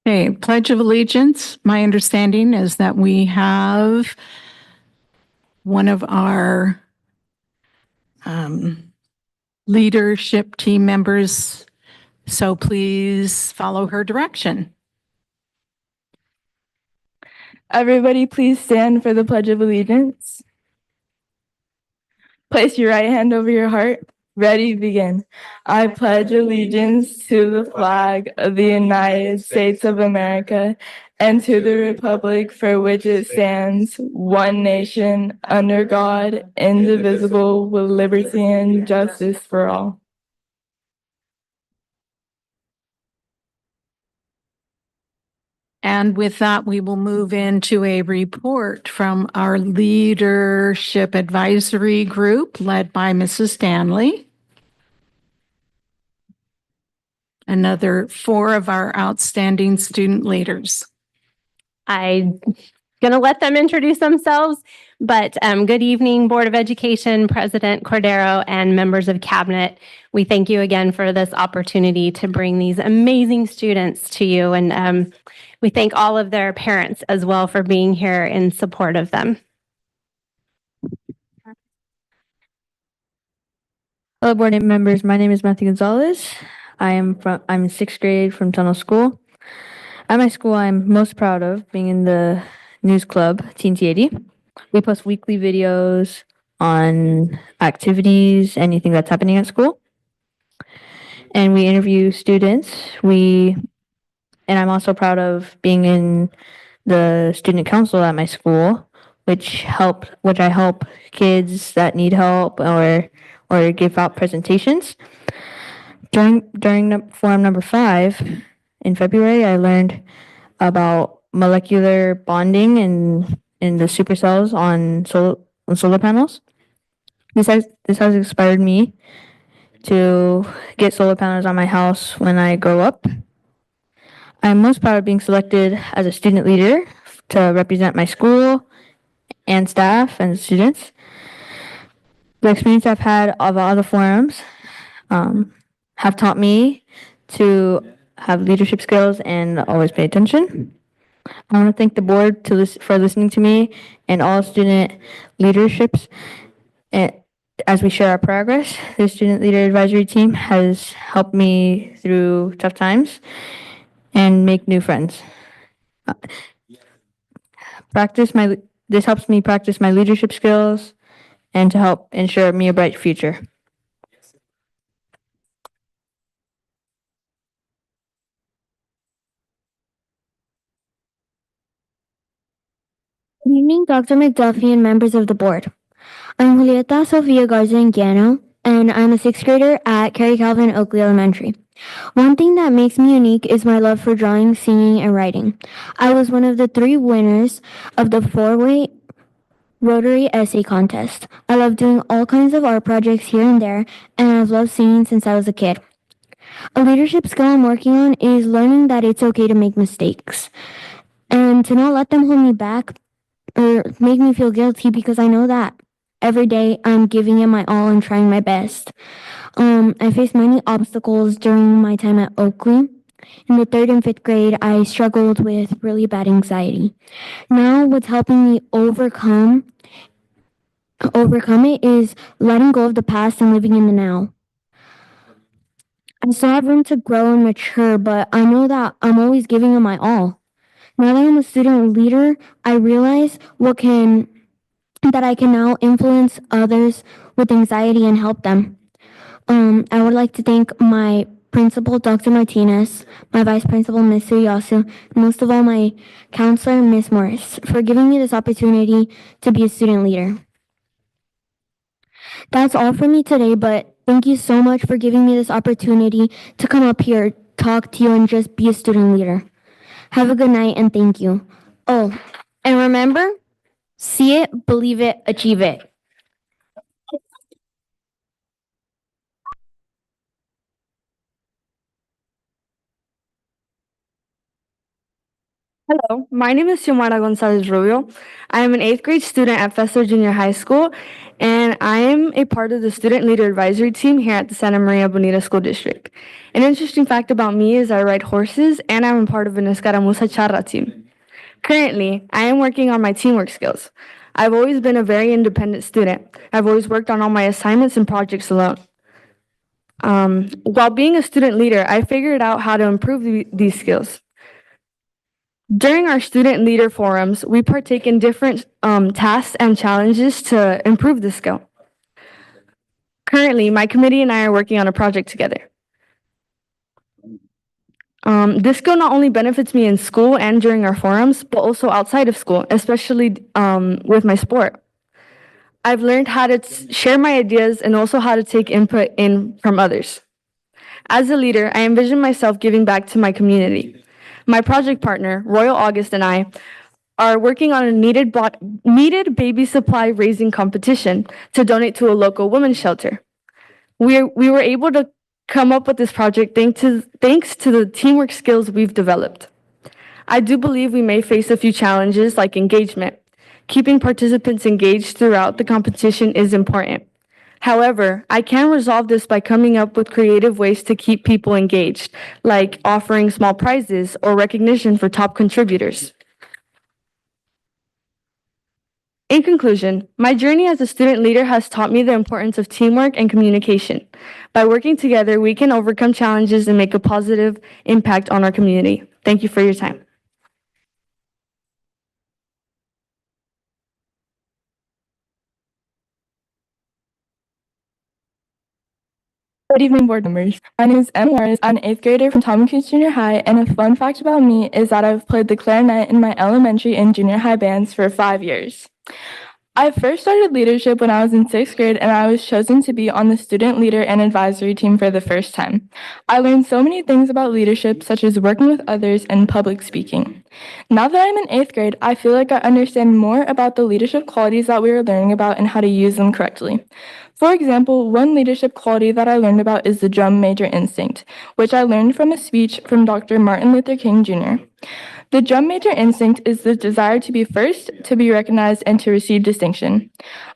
Okay, Pledge of Allegiance. My understanding is that we have one of our leadership team members, so please follow her direction. Everybody, please stand for the Pledge of Allegiance. Place your right hand over your heart. Ready, begin. I pledge allegiance to the flag of the United States of America and to the republic for which it stands, one nation, under God, indivisible, with liberty and justice for all. And with that, we will move into a report from our leadership advisory group led by Mrs. Stanley. Another 4 of our outstanding student leaders. I'm going to let them introduce themselves, but good evening, Board of Education, President Cordero, and members of Cabinet. We thank you again for this opportunity to bring these amazing students to you, and we thank all of their parents as well for being here in support of them. Hello, board members. My name is Matthew Gonzalez. I'm in 6th grade from Tunnel School. At my school, I'm most proud of being in the news club, Teen T80. We post weekly videos on activities, anything that's happening at school. And we interview students. And I'm also proud of being in the student council at my school, which I help kids that need help or give out presentations. During forum number 5 in February, I learned about molecular bonding in the supercells on solar panels. This has inspired me to get solar panels on my house when I grow up. I'm most proud of being selected as a student leader to represent my school and staff and students. The experience I've had of all the forums have taught me to have leadership skills and always pay attention. I want to thank the board for listening to me and all student leaderships. As we share our progress, the student leader advisory team has helped me through tough times and make new friends. This helps me practice my leadership skills and to help ensure me a bright future. Good evening, Dr. McDuffie and members of the board. I'm Julieta Sofia Garza-Inquiano, and I'm a 6th grader at Carrie Calvin Oakley Elementary. One thing that makes me unique is my love for drawing, singing, and writing. I was one of the 3 winners of the 4-way Rotary Essay Contest. I love doing all kinds of art projects here and there, and I've loved singing since I was a kid. A leadership skill I'm working on is learning that it's okay to make mistakes and to not let them hold me back or make me feel guilty, because I know that every day I'm giving it my all and trying my best. I faced many obstacles during my time at Oakley. In the 3rd and 5th grade, I struggled with really bad anxiety. Now, what's helping me overcome it is letting go of the past and living in the now. I still have room to grow and mature, but I know that I'm always giving it my all. Now that I'm a student leader, I realize that I can now influence others with anxiety and help them. I would like to thank my principal, Dr. Martinez, my vice principal, Ms. Suyasu, and most of all my counselor, Ms. Morris, for giving me this opportunity to be a student leader. That's all for me today, but thank you so much for giving me this opportunity to come up here, talk to you, and just be a student leader. Have a good night, and thank you. Oh, and remember, see it, believe it, achieve it. Hello, my name is Xiomara Gonzalez Rubio. I am an 8th grade student at Fessler Junior High School, and I am a part of the Student Leader Advisory Team here at the Santa Maria Bonita School District. An interesting fact about me is I ride horses, and I'm a part of an Escaramuza Charra team. Currently, I am working on my teamwork skills. I've always been a very independent student. I've always worked on all my assignments and projects alone. While being a student leader, I figured out how to improve these skills. During our student leader forums, we partake in different tasks and challenges to improve this skill. Currently, my committee and I are working on a project together. This skill not only benefits me in school and during our forums, but also outside of school, especially with my sport. I've learned how to share my ideas and also how to take input in from others. As a leader, I envision myself giving back to my community. My project partner, Royal August, and I are working on a needed baby supply raising competition to donate to a local women's shelter. We were able to come up with this project thanks to the teamwork skills we've developed. I do believe we may face a few challenges like engagement. Keeping participants engaged throughout the competition is important. However, I can resolve this by coming up with creative ways to keep people engaged, like offering small prizes or recognition for top contributors. In conclusion, my journey as a student leader has taught me the importance of teamwork and communication. By working together, we can overcome challenges and make a positive impact on our community. Thank you for your time. Good evening, board members. My name is Em Juarez. I'm an 8th grader from Tom Cruise Junior High, and a fun fact about me is that I've played the clarinet in my elementary and junior high bands for 5 years. I first started leadership when I was in 6th grade, and I was chosen to be on the student leader and advisory team for the first time. I learned so many things about leadership, such as working with others and public speaking. Now that I'm in 8th grade, I feel like I understand more about the leadership qualities that we are learning about and how to use them correctly. For example, one leadership quality that I learned about is the drum major instinct, which I learned from a speech from Dr. Martin Luther King Jr. The drum major instinct is the desire to be first, to be recognized, and to receive distinction.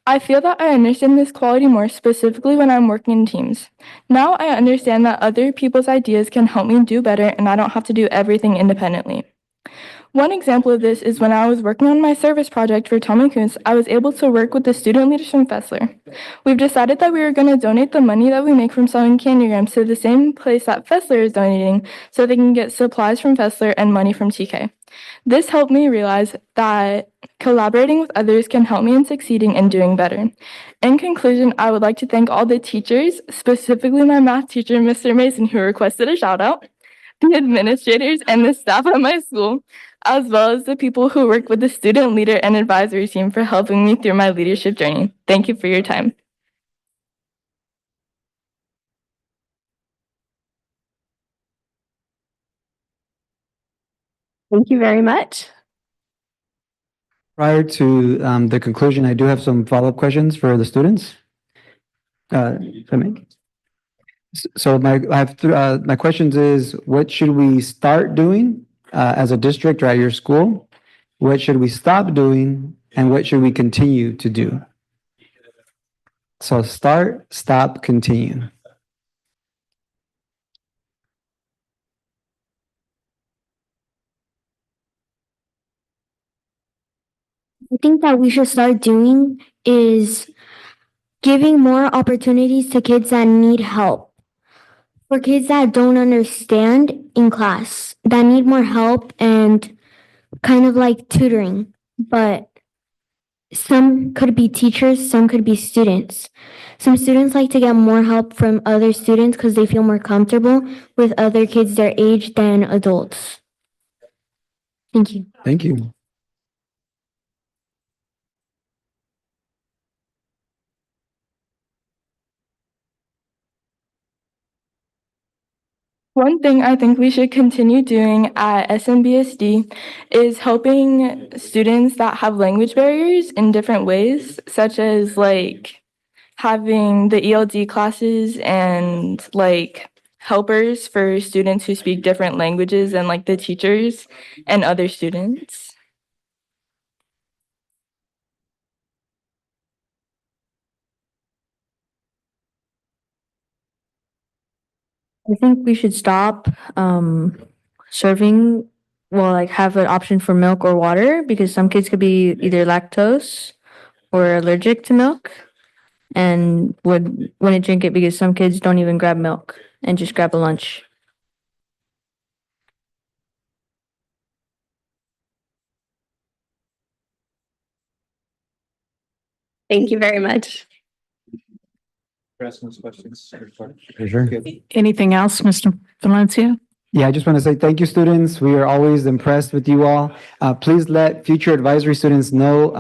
I feel that I understand this quality more specifically when I'm working in teams. Now I understand that other people's ideas can help me do better, and I don't have to do everything independently. One example of this is when I was working on my service project for Tommy Kuntz, I was able to work with the student leaders from Fessler. We've decided that we are going to donate the money that we make from selling candy grams to the same place that Fessler is donating so they can get supplies from Fessler and money from TK. This helped me realize that collaborating with others can help me in succeeding and doing better. In conclusion, I would like to thank all the teachers, specifically my math teacher, Mr. Mason, who requested a shout out, the administrators, and the staff at my school, as well as the people who work with the student leader and advisory team for helping me through my leadership journey. Thank you for your time. Thank you very much. Prior to the conclusion, I do have some follow-up questions for the students. If I may. So my questions is, what should we start doing as a district or at your school? What should we stop doing? And what should we continue to do? So start, stop, continue. I think that we should start doing is giving more opportunities to kids that need help. For kids that don't understand in class, that need more help and kind of like tutoring. But some could be teachers, some could be students. Some students like to get more help from other students because they feel more comfortable with other kids their age than adults. Thank you. Thank you. One thing I think we should continue doing at SMBSD is helping students that have language barriers in different ways, such as like having the ELD classes and like helpers for students who speak different languages and like the teachers and other students. I think we should stop serving, well, like have an option for milk or water because some kids could be either lactose or allergic to milk and wouldn't drink it because some kids don't even grab milk and just grab a lunch. Thank you very much. For sure. Anything else, Mr. Valencia? Yeah, I just want to say thank you, students. We are always impressed with you all. Please let future advisory students know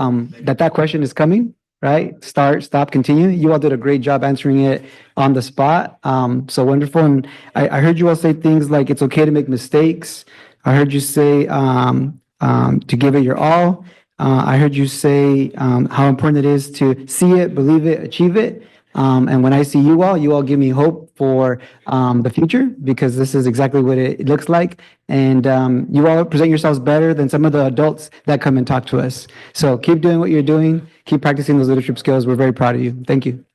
that question is coming, right? Start, stop, continue. You all did a great job answering it on the spot. So wonderful. And I heard you all say things like it's okay to make mistakes. I heard you say to give it your all. I heard you say how important it is to see it, believe it, achieve it. And when I see you all give me hope for the future because this is exactly what it looks like. And you all present yourselves better than some of the adults that come and talk to us. So keep doing what you're doing. Keep practicing those leadership skills. We're very proud of you. Thank you.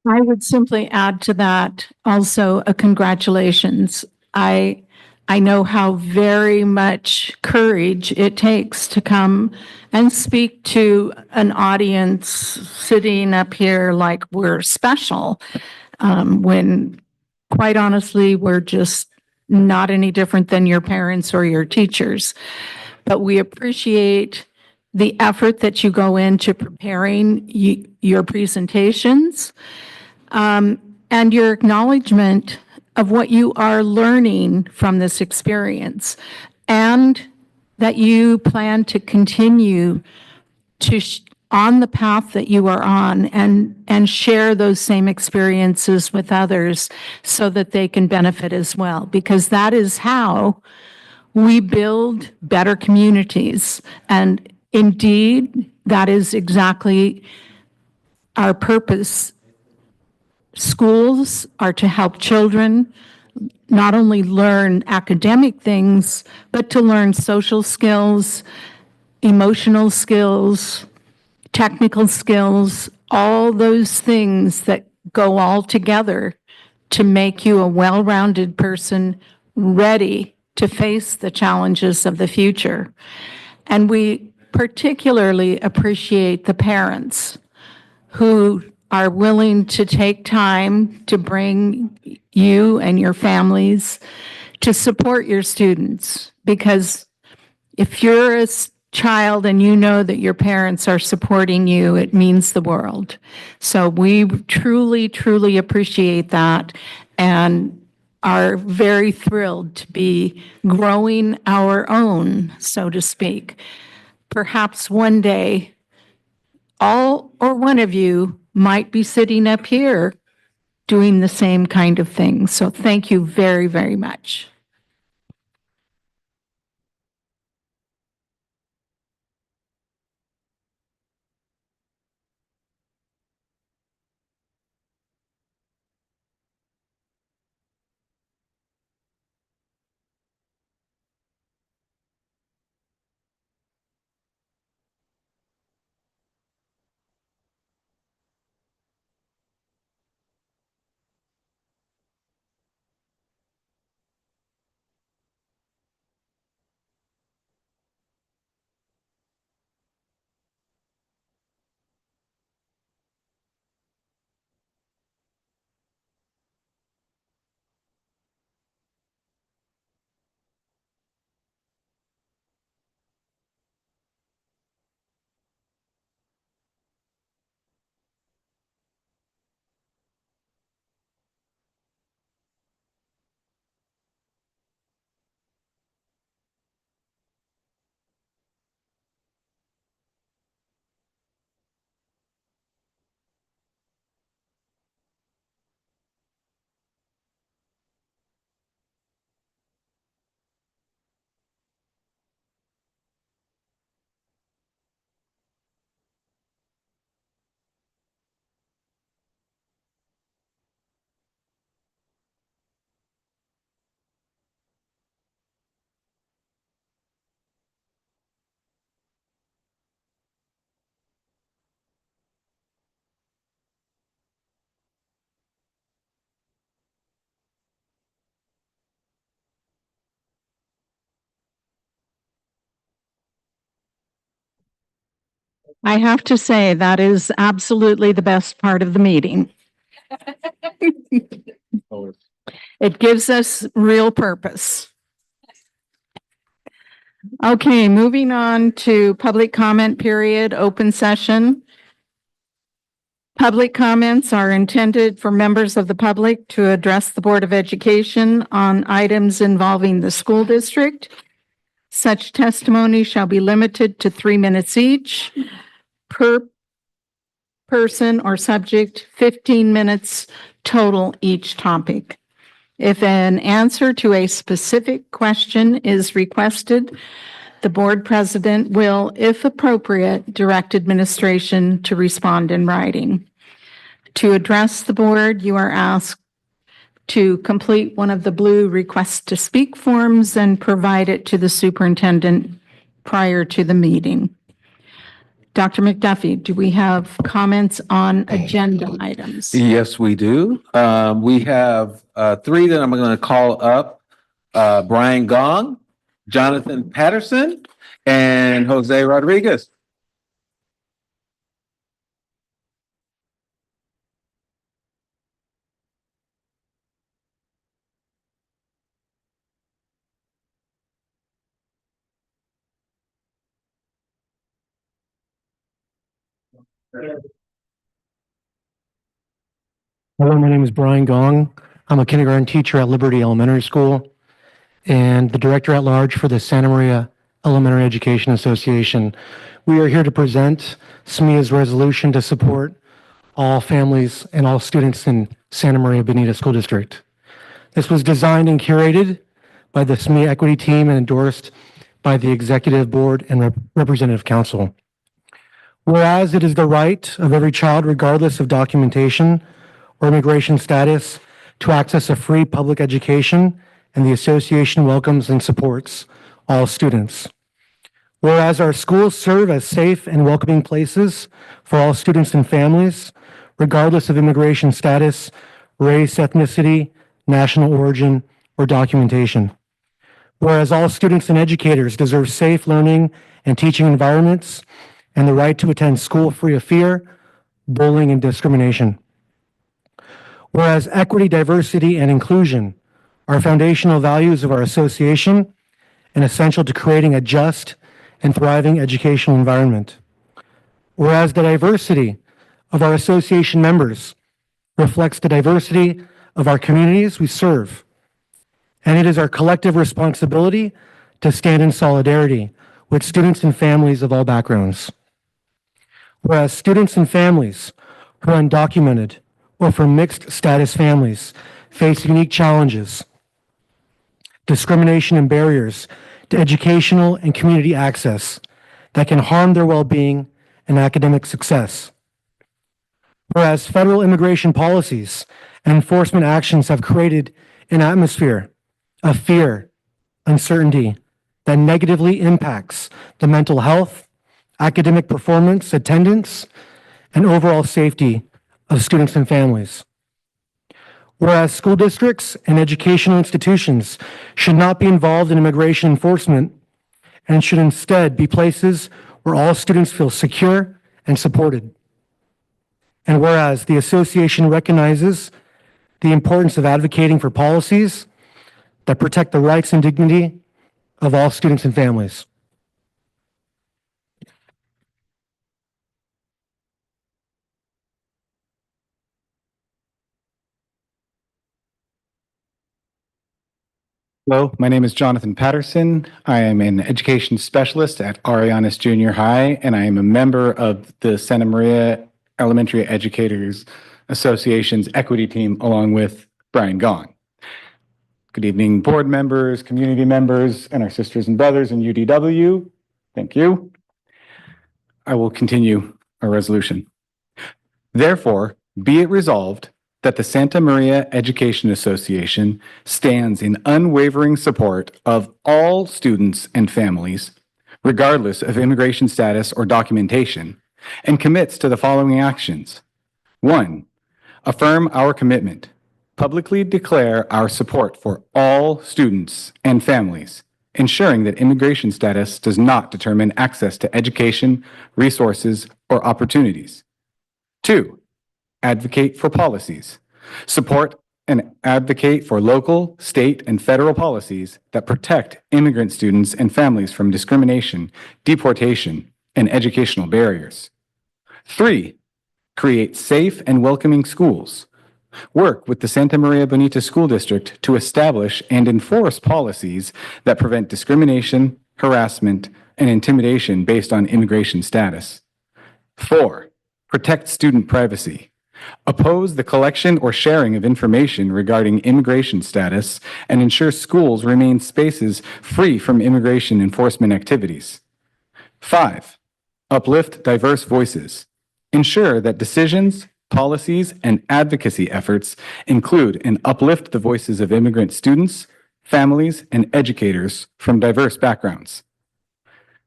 I would simply add to that also a congratulations. I know how very much courage it takes to come and speak to an audience sitting up here like we're special, when quite honestly, we're just not any different than your parents or your teachers. But we appreciate the effort that you go into preparing your presentations, and your acknowledgement of what you are learning from this experience, and that you plan to continue to on the path that you are on and share those same experiences with others so that they can benefit as well, because that is how we build better communities. And indeed, that is exactly our purpose. Schools are to help children not only learn academic things, but to learn social skills, emotional skills, technical skills, all those things that go all together to make you a well-rounded person ready to face the challenges of the future. And we particularly appreciate the parents who are willing to take time to bring you and your families to support your students. Because if you're a child and you know that your parents are supporting you, it means the world. So we truly, truly appreciate that and are very thrilled to be growing our own, so to speak. Perhaps one day, all or one of you might be sitting up here doing the same kind of thing. So thank you very, very much. I have to say, that is absolutely the best part of the meeting. It gives us real purpose. Okay, moving on to public comment period, open session. Public comments are intended for members of the public to address the Board of Education on items involving the school district. Such testimony shall be limited to 3 minutes each per person or subject, 15 minutes total each topic. If an answer to a specific question is requested, the board president will, if appropriate, direct administration to respond in writing. To address the board, you are asked to complete one of the blue request to speak forms and provide it to the superintendent prior to the meeting. Dr. McDuffie, do we have comments on agenda items? Yes, we do. We have 3 that I'm going to call up. Brian Gong, Jonathan Patterson, and Jose Rodriguez. Hello, my name is Brian Gong. I'm a kindergarten teacher at Liberty Elementary School and the director at large for the Santa Maria Elementary Education Association. We are here to present SMEA's resolution to support all families and all students in Santa Maria Bonita School District. This was designed and curated by the SMEA Equity Team and endorsed by the Executive Board and Representative Council. Whereas it is the right of every child, regardless of documentation or immigration status, to access a free public education, and the association welcomes and supports all students. Whereas our schools serve as safe and welcoming places for all students and families, regardless of immigration status, race, ethnicity, national origin, or documentation. Whereas all students and educators deserve safe learning and teaching environments and the right to attend school free of fear, bullying, and discrimination. Whereas equity, diversity, and inclusion are foundational values of our association and essential to creating a just and thriving educational environment. Whereas the diversity of our association members reflects the diversity of our communities we serve, and it is our collective responsibility to stand in solidarity with students and families of all backgrounds. Whereas students and families who are undocumented or from mixed status families face unique challenges, discrimination, and barriers to educational and community access that can harm their well-being and academic success. Whereas federal immigration policies and enforcement actions have created an atmosphere of fear, uncertainty that negatively impacts the mental health, academic performance, attendance, and overall safety of students and families. Whereas school districts and educational institutions should not be involved in immigration enforcement and should instead be places where all students feel secure and supported. And whereas the association recognizes the importance of advocating for policies that protect the rights and dignity of all students and families. Hello, my name is Jonathan Patterson. I am an education specialist at Arianes Junior High, and I am a member of the Santa Maria Elementary Educators Association's equity team, along with Brian Gong. Good evening, board members, community members, and our sisters and brothers in UDW. Thank you. I will continue our resolution. Therefore, be it resolved that the Santa Maria Education Association stands in unwavering support of all students and families, regardless of immigration status or documentation, and commits to the following actions. 1, affirm our commitment. Publicly declare our support for all students and families, ensuring that immigration status does not determine access to education, resources, or opportunities. 2, advocate for policies. Support and advocate for local, state, and federal policies that protect immigrant students and families from discrimination, deportation, and educational barriers. 3, create safe and welcoming schools. Work with the Santa Maria Bonita School District to establish and enforce policies that prevent discrimination, harassment, and intimidation based on immigration status. 4, protect student privacy. Oppose the collection or sharing of information regarding immigration status and ensure schools remain spaces free from immigration enforcement activities. 5, uplift diverse voices. Ensure that decisions, policies, and advocacy efforts include and uplift the voices of immigrant students, families, and educators from diverse backgrounds.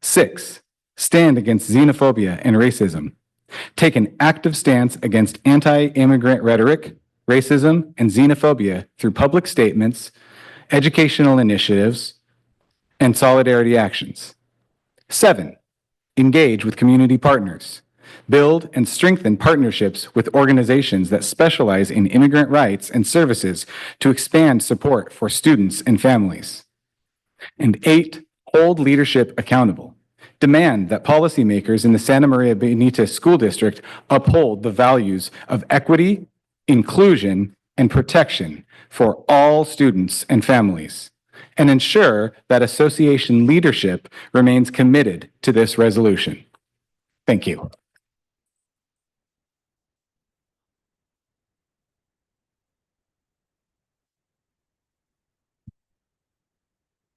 6, stand against xenophobia and racism. Take an active stance against anti-immigrant rhetoric, racism, and xenophobia through public statements, educational initiatives, and solidarity actions. 7, engage with community partners. Build and strengthen partnerships with organizations that specialize in immigrant rights and services to expand support for students and families. And 8, hold leadership accountable. Demand that policymakers in the Santa Maria Bonita School District uphold the values of equity, inclusion, and protection for all students and families, and ensure that association leadership remains committed to this resolution. Thank you.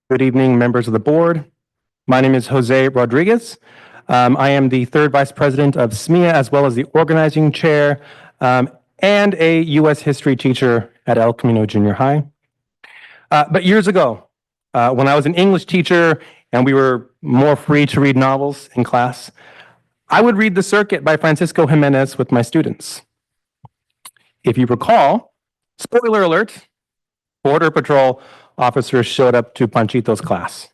Good evening, members of the board. My name is Jose Rodriguez. I am the third vice president of SMEA, as well as the organizing chair and a U.S. history teacher at El Camino Junior High. But years ago, when I was an English teacher and we were more free to read novels in class, I would read The Circuit by Francisco Jimenez with my students. If you recall, spoiler alert, Border Patrol officers showed up to Panchito's class.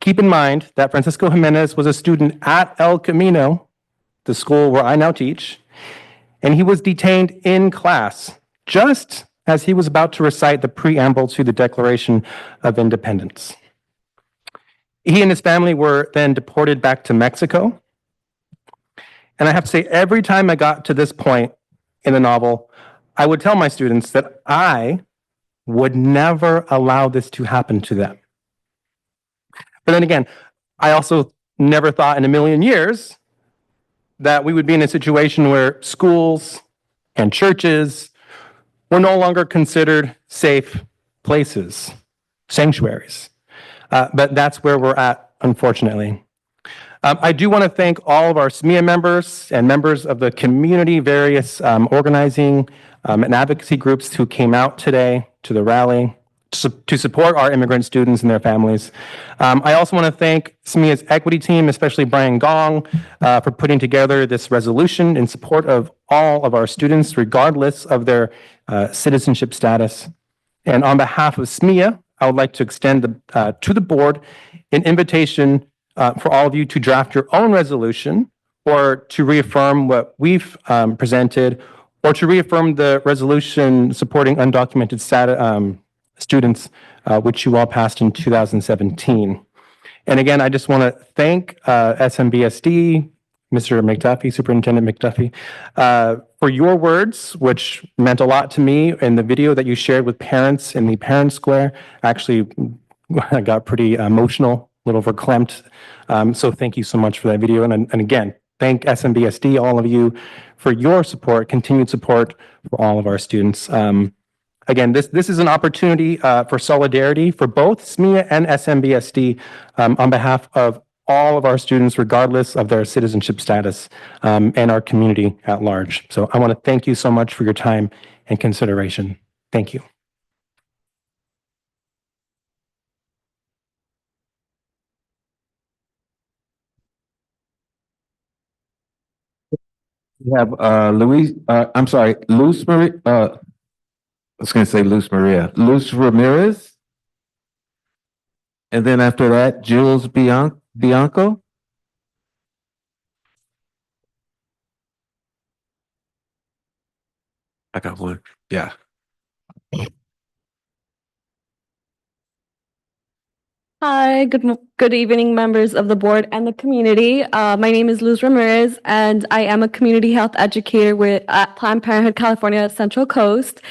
Keep in mind that Francisco Jimenez was a student at El Camino, the school where I now teach, and he was detained in class just as he was about to recite the preamble to the Declaration of Independence. He and his family were then deported back to Mexico. And I have to say, every time I got to this point in the novel, I would tell my students that I would never allow this to happen to them. But then again, I also never thought in a million years that we would be in a situation where schools and churches were no longer considered safe places, sanctuaries. But that's where we're at, unfortunately. I do want to thank all of our SMEA members and members of the community, various organizing and advocacy groups who came out today to the rally to support our immigrant students and their families. I also want to thank SMEA's equity team, especially Brian Gong, for putting together this resolution in support of all of our students, regardless of their citizenship status. And on behalf of SMEA, I would like to extend to the board an invitation for all of you to draft your own resolution or to reaffirm what we've presented, or to reaffirm the resolution supporting undocumented students, which you all passed in 2017. And again, I just want to thank SMBSD, Mr. McDuffie, Superintendent McDuffie, for your words, which meant a lot to me in the video that you shared with parents in the Parent Square. Actually, I got pretty emotional, a little verklempt. So thank you so much for that video. And again, thank SMBSD, all of you, for your support, continued support for all of our students. Again, this is an opportunity for solidarity for both SMEA and SMBSD on behalf of all of our students, regardless of their citizenship status, and our community at large. So I want to thank you so much for your time and consideration. Thank you. We have Luz Marie, I was going to say Luz Maria. Luz Ramirez. And then after that, Jules Bianco. I got one. Yeah. Hi, good evening, members of the board and the community. My name is Luz Ramirez, and I am a community health educator at Planned Parenthood California Central Coast.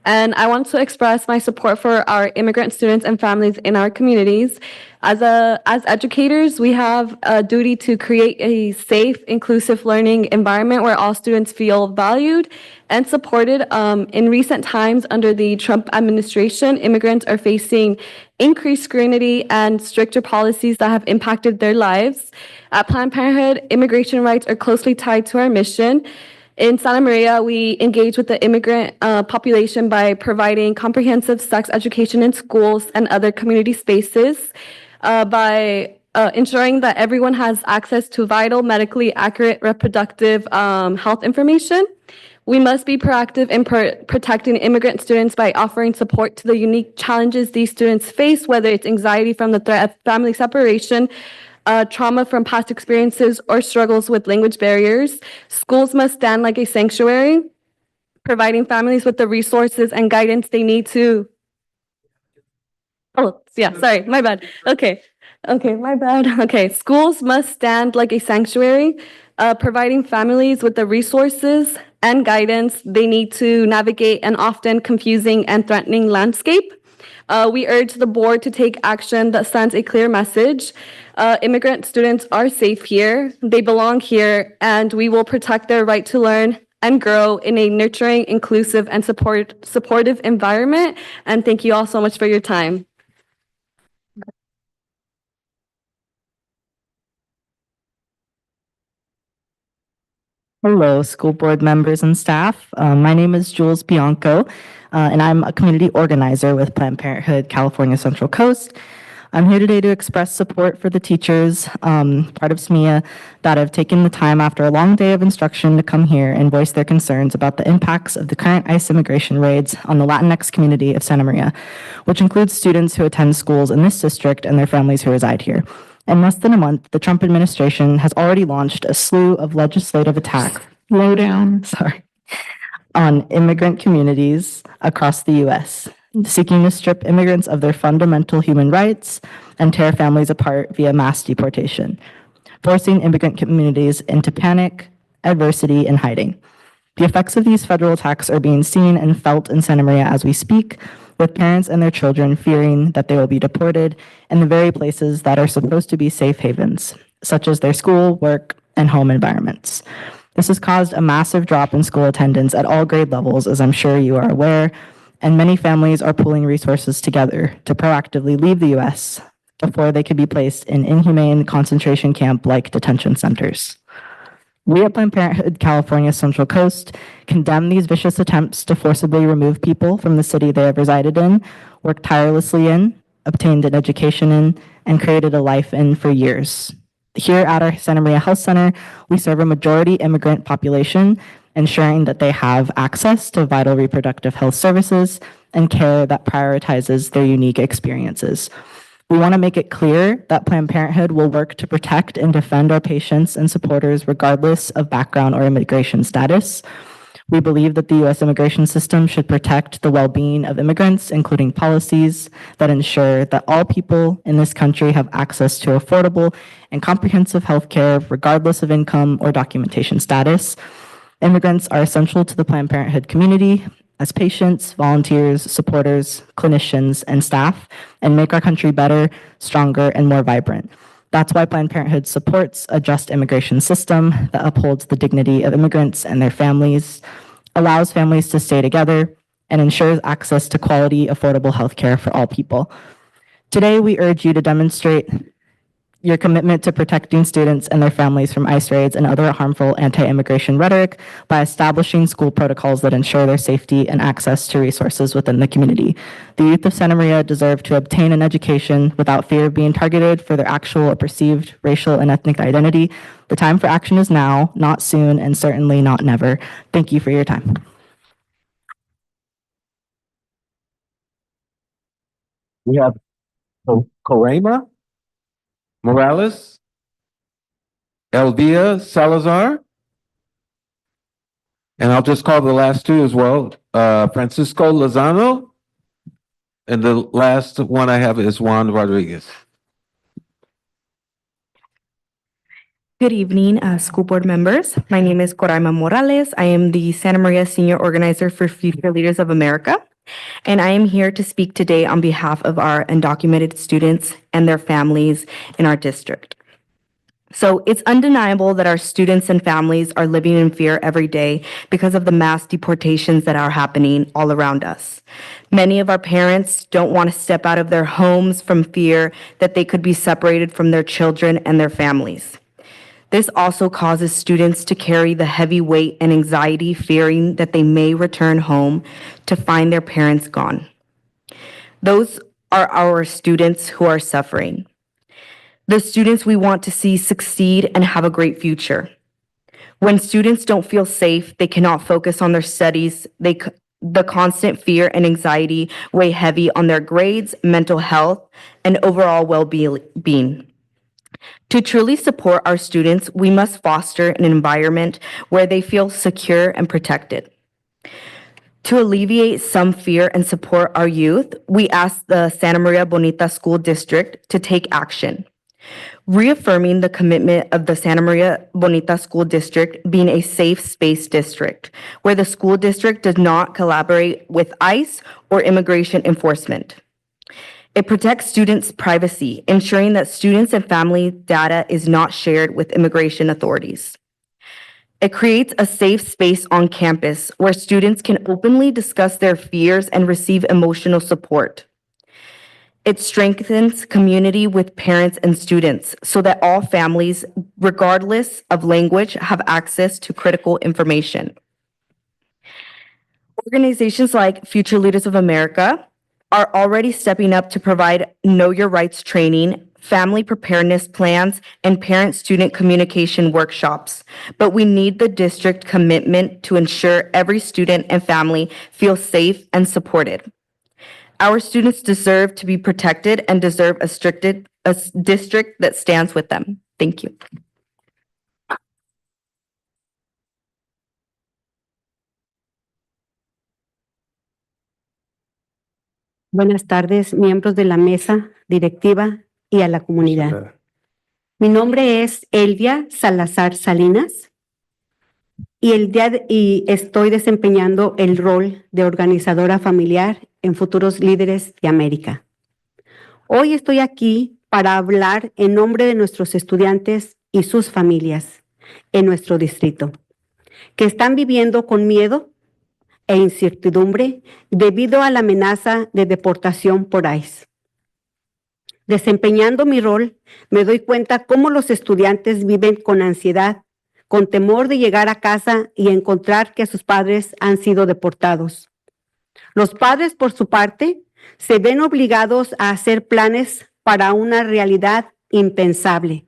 And I want to express my support for our immigrant students and families in our communities. As educators, we have a duty to create a safe, inclusive learning environment where all students feel valued and supported. In recent times, under the Trump administration, immigrants are facing increased scrutiny and stricter policies that have impacted their lives. At Planned Parenthood, immigration rights are closely tied to our mission. In Santa Maria, we engage with the immigrant population by providing comprehensive sex education in schools and other community spaces, by ensuring that everyone has access to vital, medically accurate reproductive health information. We must be proactive in protecting immigrant students by offering support to the unique challenges these students face, whether it's anxiety from the threat of family separation, trauma from past experiences, or struggles with language barriers. Schools must stand like a sanctuary, providing families with the resources and guidance they need to. Oh, yeah, sorry, my bad. Okay, my bad. Okay, schools must stand like a sanctuary, providing families with the resources and guidance they need to navigate an often confusing and threatening landscape. We urge the board to take action that sends a clear message. Immigrant students are safe here, they belong here, and we will protect their right to learn and grow in a nurturing, inclusive, and supportive environment. And thank you all so much for your time. Hello, school board members and staff. My name is Jules Bianco, and I'm a community organizer with Planned Parenthood California Central Coast. I'm here today to express support for the teachers, part of SMEA, that have taken the time after a long day of instruction to come here and voice their concerns about the impacts of the current ICE immigration raids on the Latinx community of Santa Maria, which includes students who attend schools in this district and their families who reside here. In less than a month, the Trump administration has already launched a slew of legislative attacks. Slow down. Sorry. On immigrant communities across the U.S., seeking to strip immigrants of their fundamental human rights and tear families apart via mass deportation, forcing immigrant communities into panic, adversity, and hiding. The effects of these federal attacks are being seen and felt in Santa Maria as we speak, with parents and their children fearing that they will be deported in the very places that are supposed to be safe havens, such as their school, work, and home environments. This has caused a massive drop in school attendance at all grade levels, as I'm sure you are aware, and many families are pooling resources together to proactively leave the U.S. before they could be placed in inhumane concentration camp-like detention centers. We at Planned Parenthood California Central Coast condemn these vicious attempts to forcibly remove people from the city they have resided in, worked tirelessly in, obtained an education in, and created a life in for years. Here at our Santa Maria Health Center, we serve a majority immigrant population, ensuring that they have access to vital reproductive health services and care that prioritizes their unique experiences. We want to make it clear that Planned Parenthood will work to protect and defend our patients and supporters regardless of background or immigration status. We believe that the U.S. immigration system should protect the well-being of immigrants, including policies that ensure that all people in this country have access to affordable and comprehensive health care regardless of income or documentation status. Immigrants are essential to the Planned Parenthood community as patients, volunteers, supporters, clinicians, and staff, and make our country better, stronger, and more vibrant. That's why Planned Parenthood supports a just immigration system that upholds the dignity of immigrants and their families, allows families to stay together, and ensures access to quality, affordable health care for all people. Today, we urge you to demonstrate your commitment to protecting students and their families from ICE raids and other harmful anti-immigration rhetoric by establishing school protocols that ensure their safety and access to resources within the community. The youth of Santa Maria deserve to obtain an education without fear of being targeted for their actual or perceived racial and ethnic identity. The time for action is now, not soon, and certainly not never. Thank you for your time. We have, oh, Corema Morales, Elvia Salazar, and I'll just call the last two as well, Francisco Lozano, and the last one I have is Juan Rodriguez. Good evening, school board members. My name is Coraima Morales. I am the Santa Maria Senior Organizer for Future Leaders of America, and I am here to speak today on behalf of our undocumented students and their families in our district. So it's undeniable that our students and families are living in fear every day because of the mass deportations that are happening all around us. Many of our parents don't want to step out of their homes from fear that they could be separated from their children and their families. This also causes students to carry the heavy weight and anxiety, fearing that they may return home to find their parents gone. Those are our students who are suffering. The students we want to see succeed and have a great future. When students don't feel safe, they cannot focus on their studies. The constant fear and anxiety weigh heavy on their grades, mental health, and overall well-being. To truly support our students, we must foster an environment where they feel secure and protected. To alleviate some fear and support our youth, we ask the Santa Maria Bonita School District to take action, reaffirming the commitment of the Santa Maria Bonita School District being a safe space district, where the school district does not collaborate with ICE or immigration enforcement. It protects students' privacy, ensuring that students and family data is not shared with immigration authorities. It creates a safe space on campus where students can openly discuss their fears and receive emotional support. It strengthens community with parents and students so that all families, regardless of language, have access to critical information. Organizations like Future Leaders of America are already stepping up to provide Know Your Rights training, family preparedness plans, and parent-student communication workshops. But we need the district commitment to ensure every student and family feel safe and supported. Our students deserve to be protected and deserve a district that stands with them. Thank you. Buenas tardes, miembros de la mesa directiva y a la comunidad. Mi nombre es Elvia Salazar Salinas y estoy desempeñando el rol de organizadora familiar en Futuros Líderes de América. Hoy estoy aquí para hablar en nombre de nuestros estudiantes y sus familias en nuestro distrito, que están viviendo con miedo e incertidumbre debido a la amenaza de deportación por ICE. Desempeñando mi rol, me doy cuenta cómo los estudiantes viven con ansiedad, con temor de llegar a casa y encontrar que sus padres han sido deportados. Los padres, por su parte, se ven obligados a hacer planes para una realidad impensable.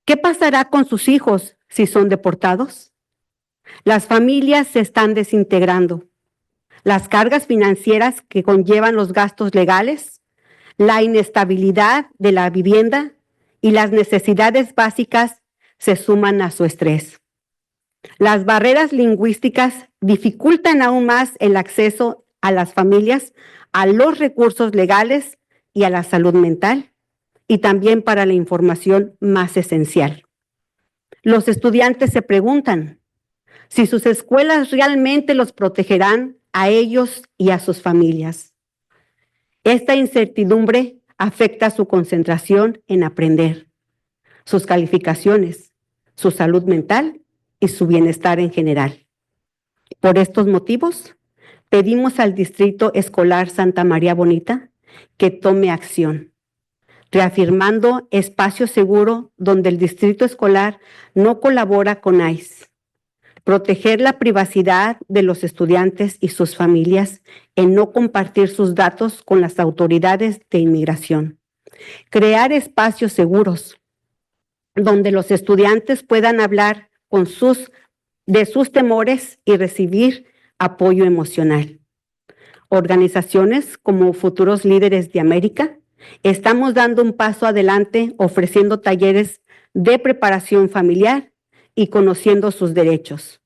¿Qué pasará con sus hijos si son deportados? Las familias se están desintegrando. Las cargas financieras que conllevan los gastos legales, la inestabilidad de la vivienda y las necesidades básicas se suman a su estrés. Las barreras lingüísticas dificultan aún más el acceso a las familias a los recursos legales y a la salud mental, y también para la información más esencial. Los estudiantes se preguntan si sus escuelas realmente los protegerán a ellos y a sus familias. Esta incertidumbre afecta su concentración en aprender, sus calificaciones, su salud mental y su bienestar en general. Por estos motivos, pedimos al Distrito Escolar Santa María Bonita que tome acción, reafirmando espacio seguro donde el distrito escolar no colabora con ICE, proteger la privacidad de los estudiantes y sus familias en no compartir sus datos con las autoridades de inmigración, crear espacios seguros donde los estudiantes puedan hablar de sus temores y recibir apoyo emocional. organizaciones como Futuros Líderes de América, estamos dando un paso adelante ofreciendo talleres de preparación familiar y conociendo sus derechos.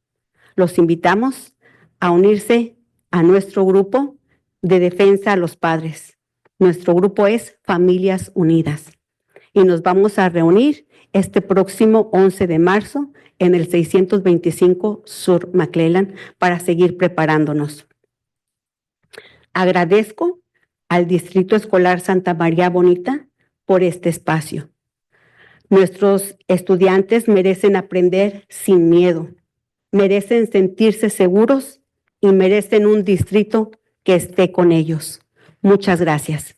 Los invitamos a unirse a nuestro grupo de defensa a los padres. Nuestro grupo es Familias Unidas y nos vamos a reunir este próximo 11 de marzo en el 625 Sur McClellan para seguir preparándonos. Agradezco al Distrito Escolar Santa María Bonita por este espacio. Nuestros estudiantes merecen aprender sin miedo, merecen sentirse seguros y merecen un distrito que esté con ellos. Muchas gracias.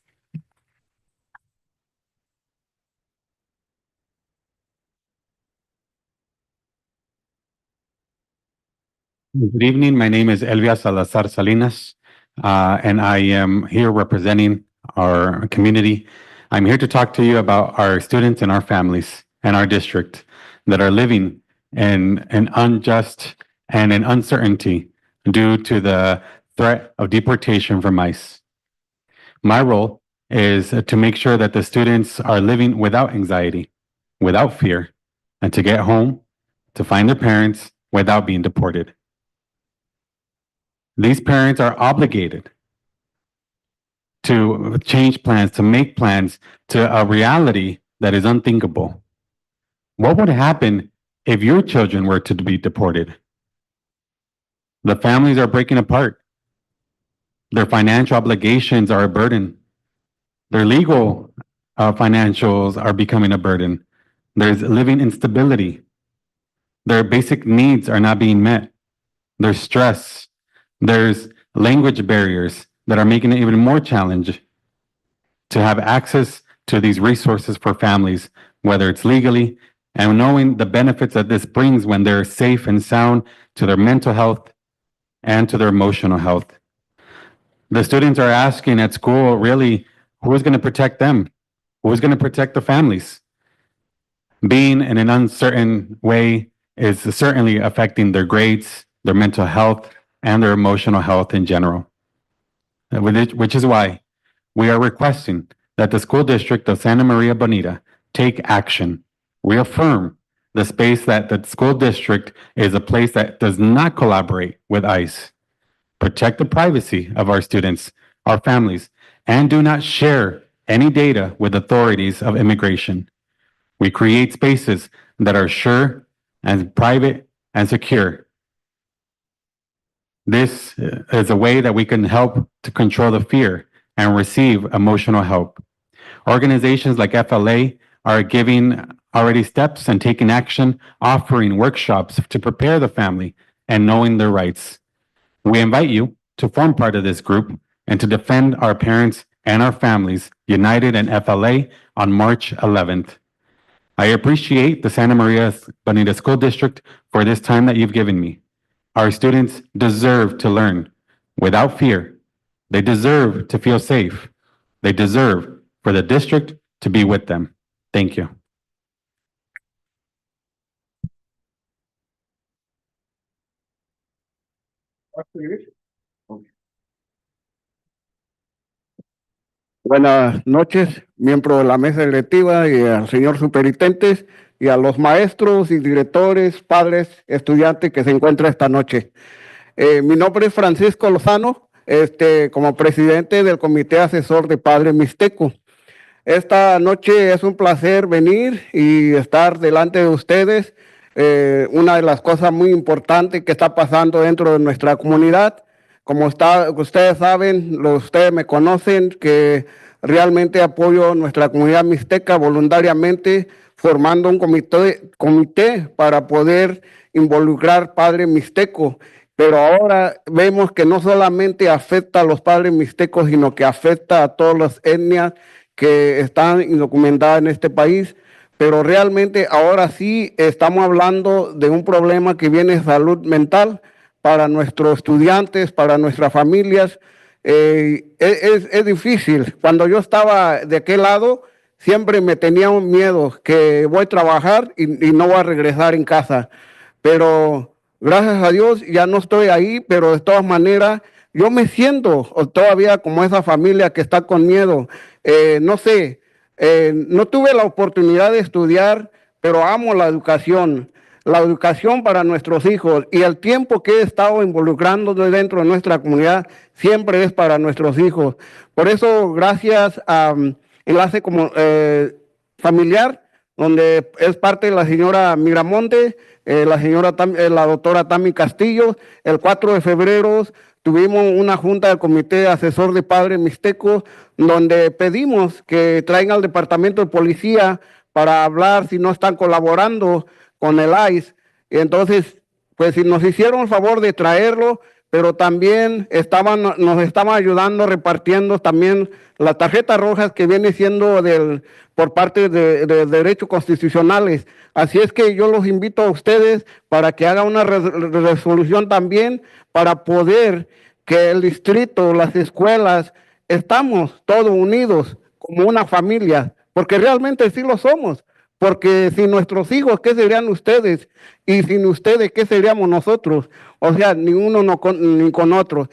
Good evening. My name is Elvia Salazar Salinas, and I am here representing our community. I'm here to talk to you about our students and our families and our district that are living in an unjust and in uncertainty due to the threat of deportation from ICE. My role is to make sure that the students are living without anxiety, without fear, and to get home, to find their parents without being deported. These parents are obligated to change plans, to make plans to a reality that is unthinkable. What would happen if your children were to be deported? The families are breaking apart. Their financial obligations are a burden. Their legal financials are becoming a burden. There's living instability. Their basic needs are not being met. There's stress. There's language barriers that are making it even more challenging to have access to these resources for families, whether it's legally and knowing the benefits that this brings when they're safe and sound to their mental health and to their emotional health. The students are asking at school, really, who's going to protect them? Who's going to protect the families? Being in an uncertain way is certainly affecting their grades, their mental health, and their emotional health in general. Which is why we are requesting that the school district of Santa Maria Bonita take action, reaffirm the space that the school district is a place that does not collaborate with ICE, protect the privacy of our students, our families, and do not share any data with authorities of immigration. We create spaces that are sure and private and secure. This is a way that we can help to control the fear and receive emotional help. Organizations like FLA are giving already steps and taking action, offering workshops to prepare the family and knowing their rights. We invite you to form part of this group and to defend our parents and our families united in FLA on March 11th. I appreciate the Santa Maria Bonita School District for this time that you've given me. Our students deserve to learn without fear. They deserve to feel safe. They deserve for the district to be with them. Thank you. Buenas noches, miembro de la mesa directiva y al señor superintendente y a los maestros y directores, padres, estudiantes que se encuentran esta noche. Mi nombre es Francisco Lozano, como presidente del Comité Asesor de Padres Mixteco. Esta noche es un placer venir y estar delante de ustedes. Una de las cosas muy importantes que está pasando dentro de nuestra comunidad, como ustedes saben, ustedes me conocen, que realmente apoyo nuestra comunidad mixteca voluntariamente, formando un comité para poder involucrar padres mixtecos. Pero ahora vemos que no solamente afecta a los padres mixtecos, sino que afecta a todas las etnias que están indocumentadas en este país. Pero realmente ahora sí estamos hablando de un problema que viene de salud mental para nuestros estudiantes, para nuestras familias. Es difícil. Cuando yo estaba de aquel lado, siempre me tenía un miedo que voy a trabajar y no voy a regresar en casa. Pero gracias a Dios ya no estoy ahí, pero de todas maneras yo me siento todavía como esa familia que está con miedo. No sé, no tuve la oportunidad de estudiar, pero amo la educación para nuestros hijos y el tiempo que he estado involucrando dentro de nuestra comunidad siempre es para nuestros hijos. Por eso, gracias a Enlace como, Familiar, donde es parte de la señora Miramonte, la doctora Tami Castillo, el 4 de febrero tuvimos una junta del Comité Asesor de Padres Mixtecos, donde pedimos que traigan al Departamento de Policía para hablar si no están colaborando con el ICE. Y entonces, pues si nos hicieron el favor de traerlo, pero también nos estaban ayudando repartiendo también las tarjetas rojas que viene siendo por parte de derechos constitucionales. Así es que yo los invito a ustedes para que hagan una resolución también para poder que el distrito, las escuelas, estamos todos unidos como una familia, porque realmente sí lo somos. Porque sin nuestros hijos, ¿qué serían ustedes? Y sin ustedes, ¿qué seríamos nosotros? O sea, ni uno ni con otro.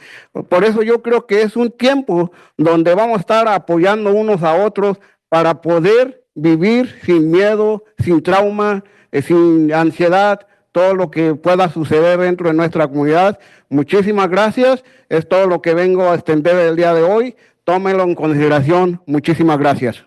Por eso yo creo que es un tiempo donde vamos a estar apoyando unos a otros para poder vivir sin miedo, sin trauma, sin ansiedad, todo lo que pueda suceder dentro de nuestra comunidad. Muchísimas gracias. Es todo lo que vengo a extender el día de hoy. Tómenlo en consideración. Muchísimas gracias.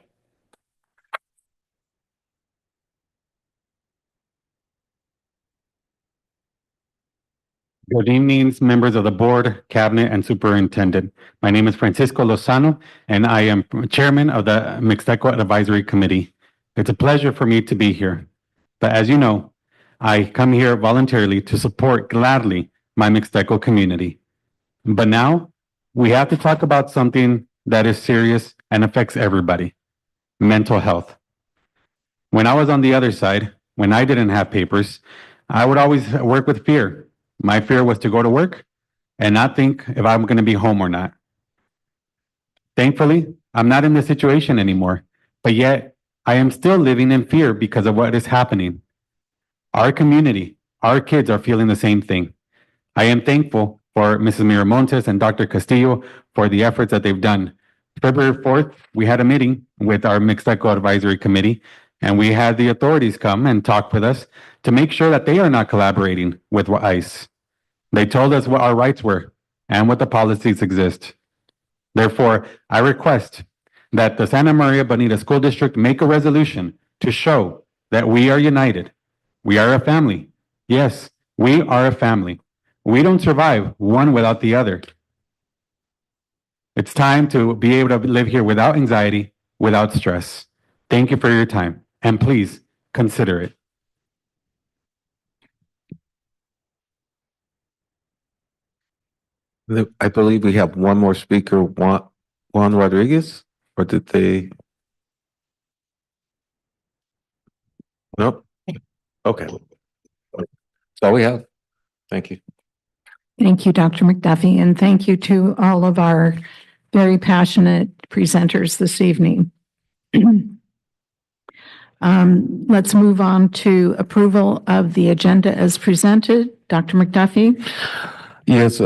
Good evening, members of the board, cabinet, and superintendent. My name is Francisco Lozano, and I am chairman of the Mixteco Advisory Committee. It's a pleasure for me to be here. But as you know, I come here voluntarily to support gladly my Mixteco community. But now we have to talk about something that is serious and affects everybody: mental health. When I was on the other side, when I didn't have papers, I would always work with fear. My fear was to go to work and not think if I'm going to be home or not. Thankfully, I'm not in this situation anymore, but yet I am still living in fear because of what is happening. Our community, our kids are feeling the same thing. I am thankful for Mrs. Miramontes and Dr. Castillo for the efforts that they've done. February 4th, we had a meeting with our Mixteco Advisory Committee, and we had the authorities come and talk with us to make sure that they are not collaborating with ICE. They told us what our rights were and what the policies exist. Therefore, I request that the Santa Maria Bonita School District make a resolution to show that we are united. We are a family. Yes, we are a family. We don't survive one without the other. It's time to be able to live here without anxiety, without stress. Thank you for your time, and please consider it. I believe we have one more speaker, Juan Rodriguez, or did they? Nope. Okay. That's all we have. Thank you. Thank you, Dr. McDuffie, and thank you to all of our very passionate presenters this evening. Let's move on to approval of the agenda as presented. Dr. McDuffie? Yes,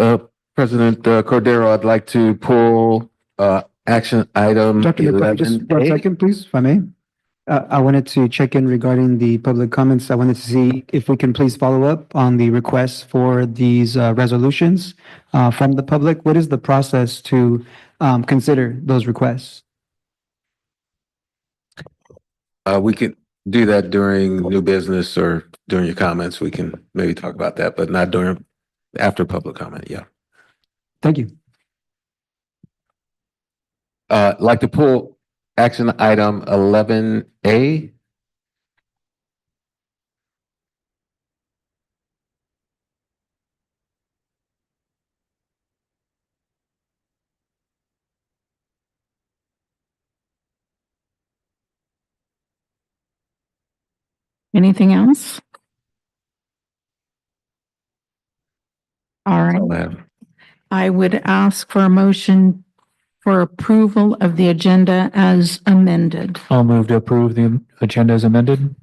President Cordero, I'd like to pull action item Dr. McDuffie, just for a 11A. second, please, if I may. I wanted to check in regarding the public comments. I wanted to see if we can please follow up on the requests for these resolutions from the public. What is the process to consider those requests? We could do that during new business or during your comments. We can maybe talk about that, but not after public comment. Yeah. Thank you. Like to pull action item 11A. Anything else? All right. I would ask for a motion for approval of the agenda as amended. I'll move to approve the agenda as amended.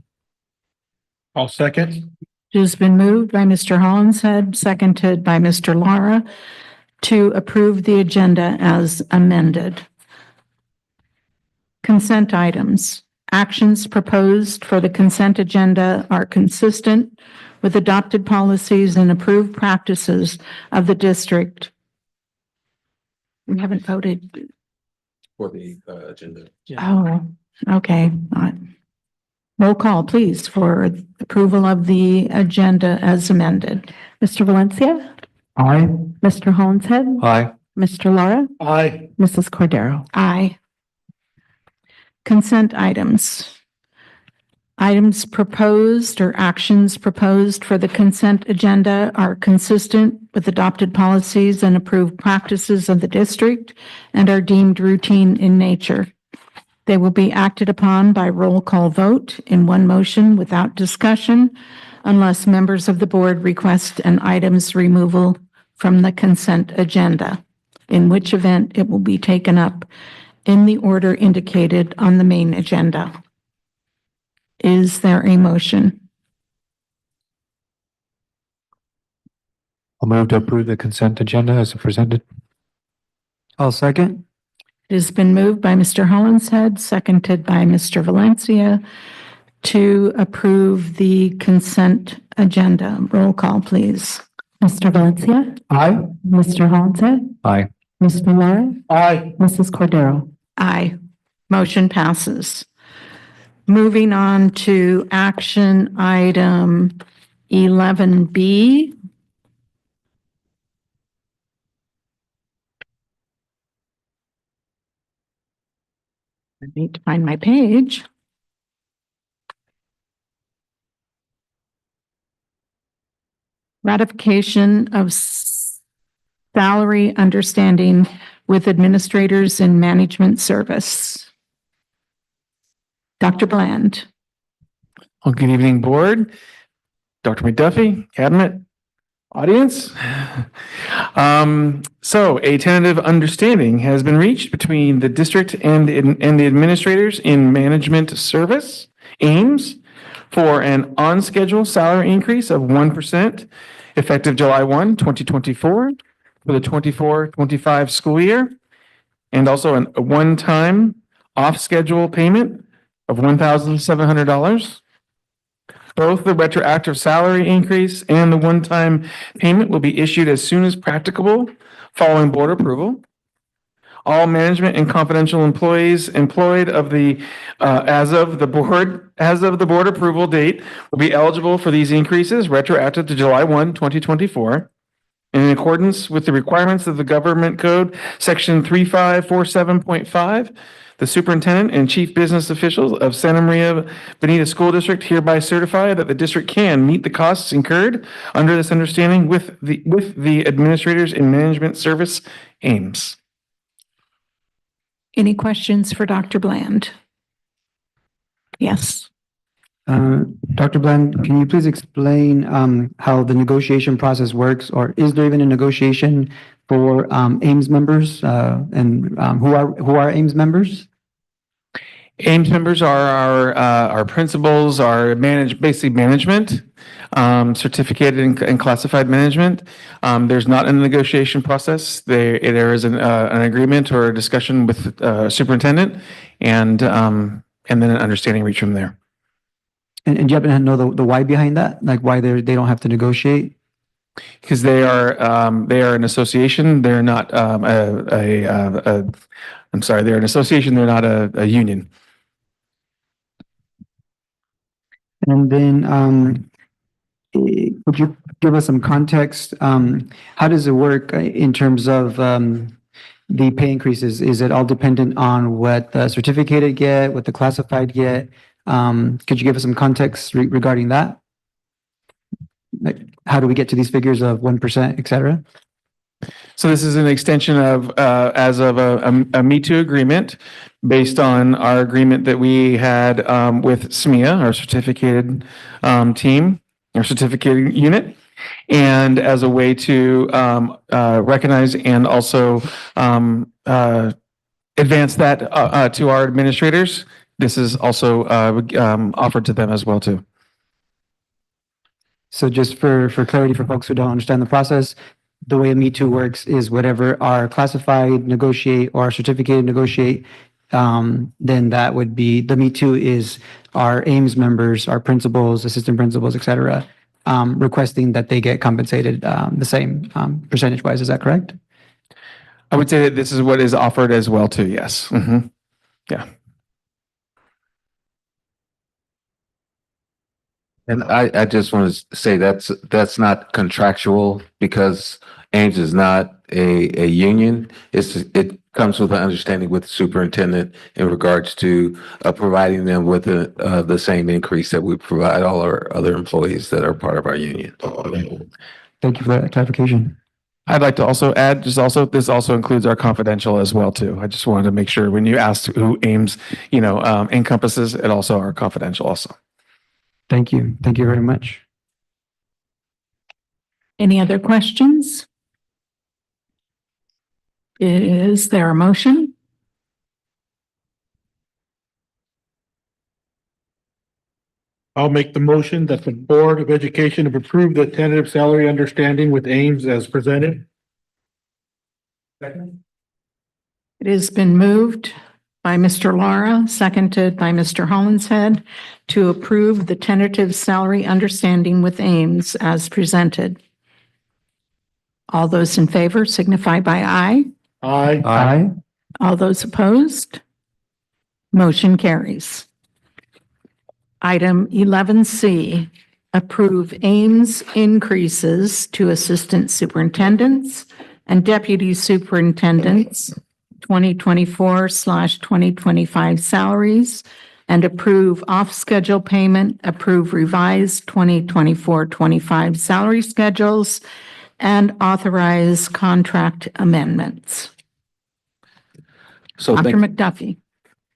I'll second. It has been moved by Mr. Hollinshead, seconded by Mr. Lara. to approve the agenda as amended. Consent items. Actions proposed for the consent agenda are consistent with adopted policies and approved practices of the district. We haven't voted. For the agenda. Oh, okay. Roll call, please, for approval of the agenda as amended. Mr. Valencia? Aye. Mr. Hollinshead? Aye. Mr. Lara? Aye. Mrs. Cordero? Aye. Consent items. Items proposed or actions proposed for the consent agenda are consistent with adopted policies and approved practices of the district and are deemed routine in nature. They will be acted upon by roll call vote in one motion without discussion unless members of the board request an item's removal from the consent agenda, in which event it will be taken up in the order indicated on the main agenda. Is there a motion? I'll move to approve the consent agenda as presented. I'll second. It has been moved by Mr. Hollinshead, seconded by Mr. Valencia to approve the consent agenda. Roll call, please. Mr. Valencia? Aye. Mr. Hollinshead? Aye. Mr. Lara? Aye. Mrs. Cordero? Aye. Motion passes. Moving on to action item 11B. I need to find my page. Ratification of salary understanding with administrators in management service. Dr. Bland. Well, good evening, board. Dr. McDuffie, cabinet, audience. So a tentative understanding has been reached between the district and the administrators in management service, AIMS, for an on-schedule salary increase of 1% effective July 1, 2024 for the 24-25 school year, and also a one-time off-schedule payment of $1,700. Both the retroactive salary increase and the one-time payment will be issued as soon as practicable following board approval. All management and confidential employees employed as of the board approval date will be eligible for these increases retroactive to July 1, 2024. In accordance with the requirements of the Government Code, Section 3547.5, the superintendent and chief business officials of Santa Maria Bonita School District hereby certify that the district can meet the costs incurred under this understanding with the administrators in management service AIMS. Any questions for Dr. Bland? Yes. Dr. Bland, can you please explain how the negotiation process works, or is there even a negotiation for AIMS members, and who are AIMS members? AIMS members are our principals, our basically management, certificated and classified management. There's not a negotiation process. There is an agreement or a discussion with superintendent, and then an understanding reached from there. And do you happen to know the why behind that? Like why they don't have to negotiate? Because they are an association. They're not they're an association. They're not a union. And then could you give us some context? How does it work in terms of the pay increases? Is it all dependent on what the certificated get, what the classified get? Could you give us some context regarding that? Like, how do we get to these figures of 1%, et cetera? So this is an extension of, as of a Me Too agreement based on our agreement that we had with SMEA, our certificated team, our certificated unit, and as a way to recognize and also advance that to our administrators. This is also offered to them as well too. So just for clarity for folks who don't understand the process, the way Me Too works is whatever our classified negotiate or our certificated negotiate, then that would be, the Me Too is our Ames members, our principals, assistant principals, et cetera, requesting that they get compensated the same percentage wise. Is that correct? I would say that this is what is offered as well too, yes. Yeah. And I just want to say that's not contractual because Ames is not a union. It comes with an understanding with the superintendent in regards to providing them with the same increase that we provide all our other employees that are part of our union. Thank you for that clarification. I'd like to also add, this also includes our confidential as well too. I just wanted to make sure when you asked who Ames, encompasses, it also our confidential also. Thank you. Thank you very much. Any other questions? Is there a motion? I'll make the motion that the Board of Education approve the tentative salary understanding with Ames as presented. Second. It has been moved by Mr. Lara, seconded by Mr. Hollinshead, to approve the tentative salary understanding with Ames as presented. All those in favor signify by aye. Aye. Aye. All those opposed? Motion carries. Item 11C, approve Ames increases to assistant superintendents and deputy superintendents 2024/2025 salaries, and approve off-schedule payment, approve revised 2024-25 salary schedules, and authorize contract amendments. So Dr. McDuffie.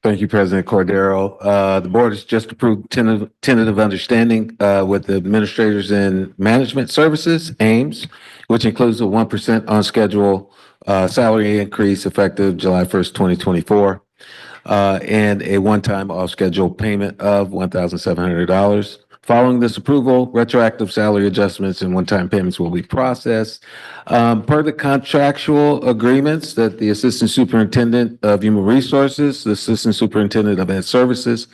Thank you, President Cordero. The board has just approved tentative understanding with the administrators in management services, Ames, which includes a 1% on schedule salary increase effective July 1st, 2024, and a one-time off-schedule payment of $1,700. Following this approval, retroactive salary adjustments and one-time payments will be processed. Per the contractual agreements that the Assistant Superintendent of Human Resources, the Assistant Superintendent of Ed Services,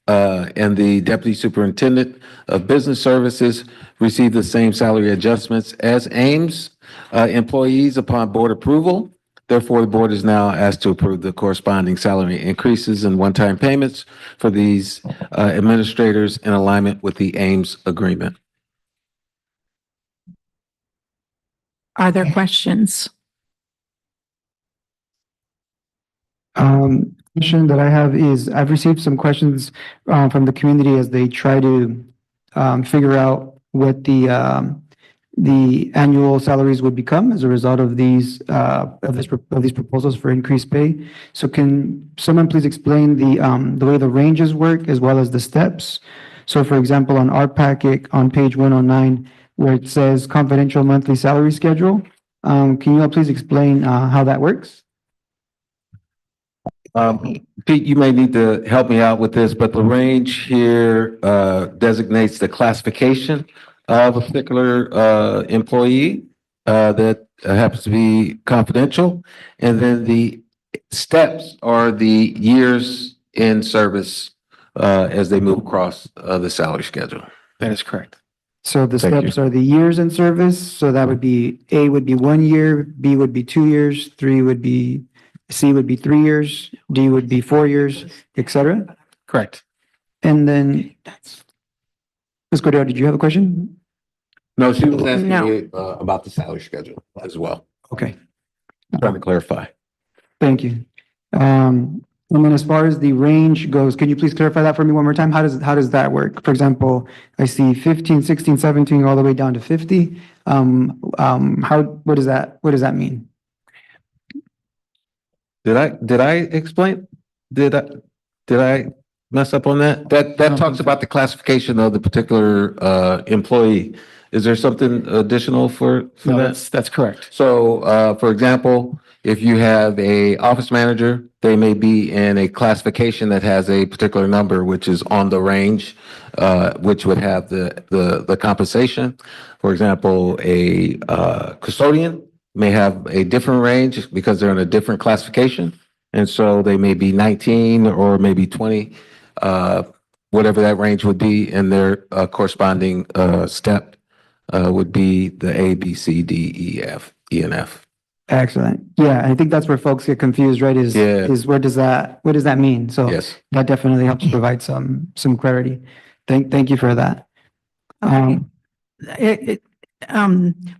and the Deputy Superintendent of Business Services receive the same salary adjustments as Ames employees upon board approval. Therefore, the board is now asked to approve the corresponding salary increases and one-time payments for these administrators in alignment with the Ames agreement. Are there questions? Question that I have is I've received some questions from the community as they try to figure out what the annual salaries would become as a result of these proposals for increased pay. So can someone please explain the way the ranges work as well as the steps? So for example, on our packet on page 109, where it says confidential monthly salary schedule, can you all please explain how that works? Pete, you may need to help me out with this, but the range here designates the classification of a particular employee that happens to be confidential. And then the steps are the years in service as they move across the salary schedule. That is correct. So the steps are the years in service. So that would be A would be 1 year, B would be 2 years, C would be 3 years, D would be 4 years, etc. Correct. And then, Ms. Cordero, did you have a question? No, she was asking me about the salary schedule as well. Okay. Trying to clarify. Thank you. And then as far as the range goes, can you please clarify that for me one more time? How does that work? For example, I see 15, 16, 17, all the way down to 50. What does that mean? Did I explain? Did I mess up on that? That talks about the classification of the particular employee. Is there something additional for No, that? that's correct. So, for example, If you have a office manager, they may be in a classification that has a particular number, which is on the range, which would have the compensation. For example, a custodian may have a different range because they're in a different classification. And so they may be 19 or maybe 20, whatever that range would be, and their corresponding step would be the A, B, C, D, E, and F. Excellent. Yeah, I think that's where folks get confused, right? Is what does that mean? So Yes. that definitely helps provide some clarity. Thank you for that.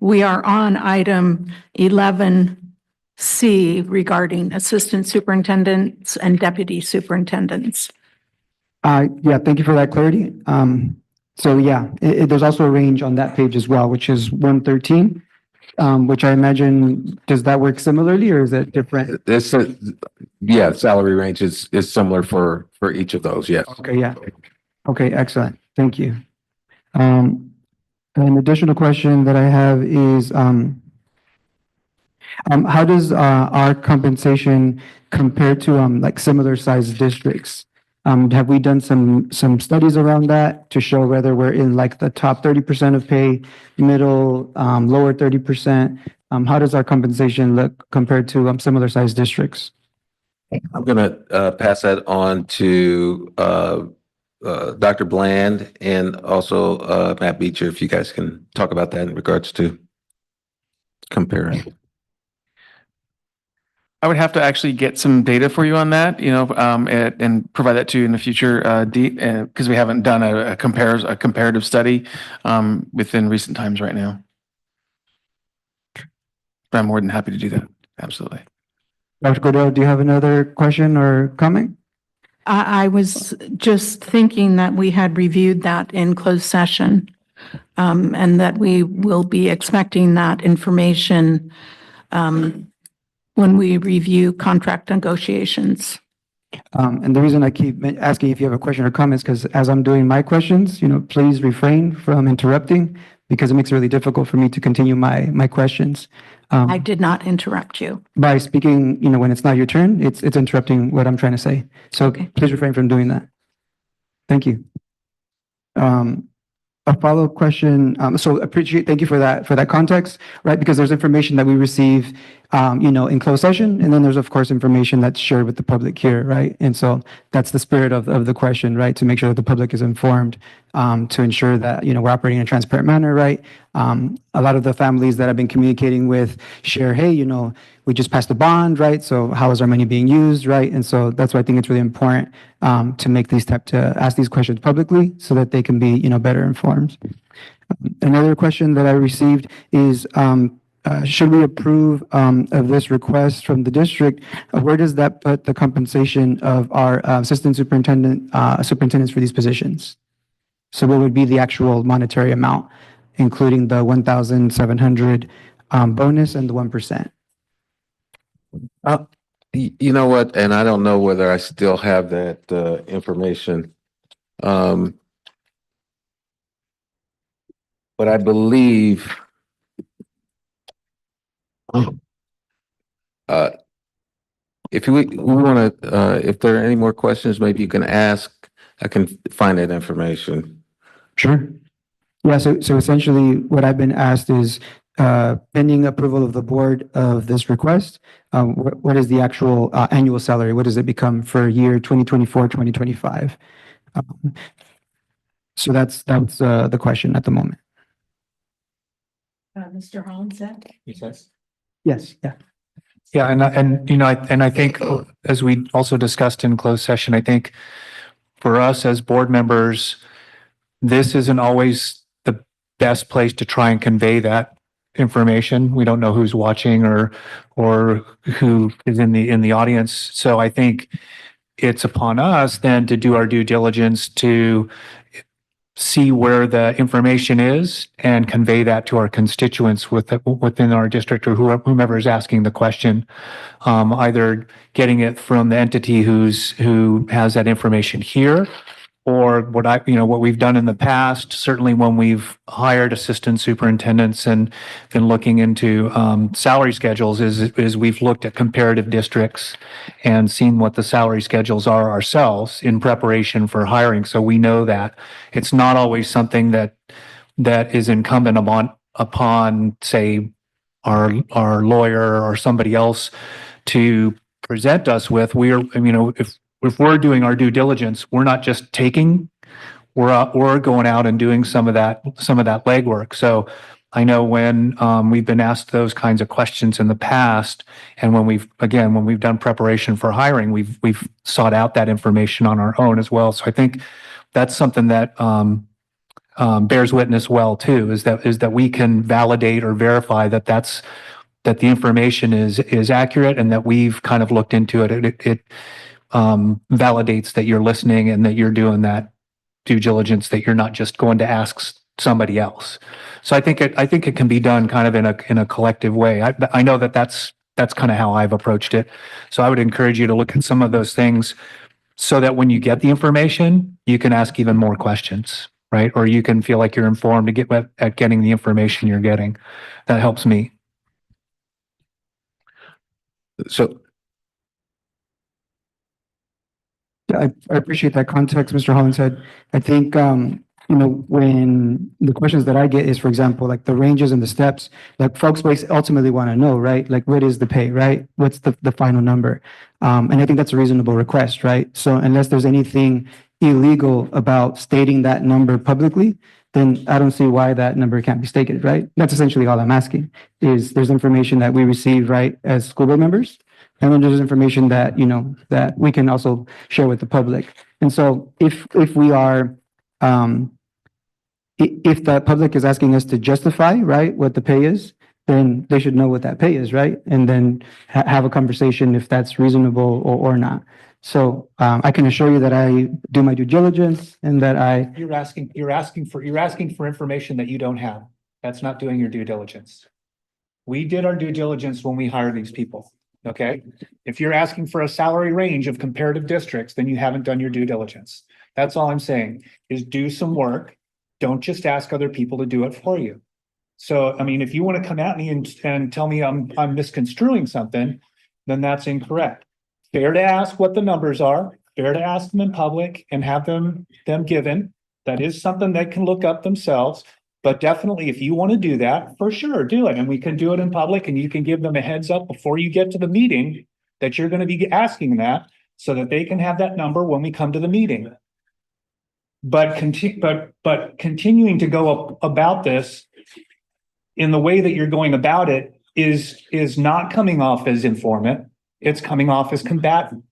We are on item 11C regarding assistant superintendents and deputy superintendents. Yeah, thank you for that clarity. So yeah, there's also a range on that page as well, which is 113. Which I imagine, does that work similarly or is it different? Yeah, salary range is similar for each of those, yes. Okay, yeah. Okay, excellent. Thank you. An additional question that I have is, how does our compensation compare to like similar sized districts? Have we done some studies around that to show whether we're in like the top 30% of pay, middle, lower 30%? How does our compensation look compared to similar sized districts? I'm gonna pass that on to Dr. Bland and also Matt Beecher, if you guys can talk about that in regards to comparing. I would have to actually get some data for you on that, and provide that to you in the future, because we haven't done a comparative study within recent times right now. But I'm more than happy to do that. Absolutely. Dr. Cordero, do you have another question or comment? I was just thinking that we had reviewed that in closed session, and that we will be expecting that information when we review contract negotiations. And the reason I keep asking if you have a question or comments, because as I'm doing my questions, please refrain from interrupting because it makes it really difficult for me to continue my questions. I did not interrupt you. By speaking, when it's not your turn, it's interrupting what I'm trying to say. So please refrain from doing that. Thank you. A follow-up question. Thank you for that context, right? Because there's information that we receive, in closed session, and then there's of course information that's shared with the public here, right? And so that's the spirit of the question, right? To make sure that the public is informed, to ensure that, we're operating in a transparent manner, right? A lot of the families that I've been communicating with share, hey, we just passed a bond, right? So how is our money being used, right? And so that's why I think it's really important to ask these questions publicly so that they can be, better informed. Another question that I received is, should we approve of this request from the district? Where does that put the compensation of our assistant superintendents for these positions? So what would be the actual monetary amount, including the 1,700 bonus and the 1%? You know what? And I don't know whether I still have that information. But I believe if we want to, if there are any more questions, maybe you can ask. I can find that information. Sure. Yeah. So essentially, what I've been asked is, pending approval of the board of this request, what is the actual annual salary? What does it become for year 2024, 2025? So that's the question at the moment. Mr. Holland? Yes. Yeah. Yeah, and I think as we also discussed in closed session, I think for us as board members, this isn't always the best place to try and convey that information. We don't know who's watching or who is in the audience. So I think it's upon us then to do our due diligence to see where the information is and convey that to our constituents within our district or whomever is asking the question, either getting it from the entity who has that information here, or what we've done in the past, certainly when we've hired assistant superintendents and been looking into salary schedules, is we've looked at comparative districts and seen what the salary schedules are ourselves in preparation for hiring. So we know that it's not always something that is incumbent upon, say, our lawyer or somebody else to present us with. If we're doing our due diligence, we're not just taking, we're going out and doing some of that legwork. So I know when we've been asked those kinds of questions in the past, and when we've done preparation for hiring, we've sought out that information on our own as well. So I think that's something that bears witness well too, is that we can validate or verify that the information is accurate, and that we've kind of looked into it. It validates that you're listening and that you're doing that due diligence, that you're not just going to ask somebody else. So I think it can be done kind of in a collective way. I know that's kind of how I've approached it. So I would encourage you to look at some of those things so that when you get the information, you can ask even more questions, right? Or you can feel like you're informed to get at getting the information you're getting. That helps me. So I appreciate that context, Mr. Hollinshead. I think, when the questions that I get is, for example, like the ranges and the steps, like folks ultimately want to know, right? Like, what is the pay, right? What's the final number? And I think that's a reasonable request, right? So unless there's anything illegal about stating that number publicly, then I don't see why that number can't be stated, right? That's essentially all I'm asking, is there's information that we receive, right, as school board members, and then there's information that, that we can also share with the public. And so if we are, if the public is asking us to justify, right, what the pay is, then they should know what that pay is, right? And then have a conversation if that's reasonable or not. So I can assure you that I do my due diligence and that You're asking for information that you don't have. That's not doing your due diligence. We did our due diligence when we hired these people. Okay. If you're asking for a salary range of comparative districts, then you haven't done your due diligence. That's all I'm saying, is do some work. Don't just ask other people to do it for you. So, I mean, if you want to come at me and tell me I'm misconstruing something, then that's incorrect. Fair to ask what the numbers are, fair to ask them in public and have them given. That is something they can look up themselves. But definitely, if you want to do that, for sure, do it. And we can do it in public, and you can give them a heads up before you get to the meeting that you're going to be asking that, so that they can have that number when we come to the meeting. But continuing to go about this in the way that you're going about it is not coming off as informant. It's coming off as combatant.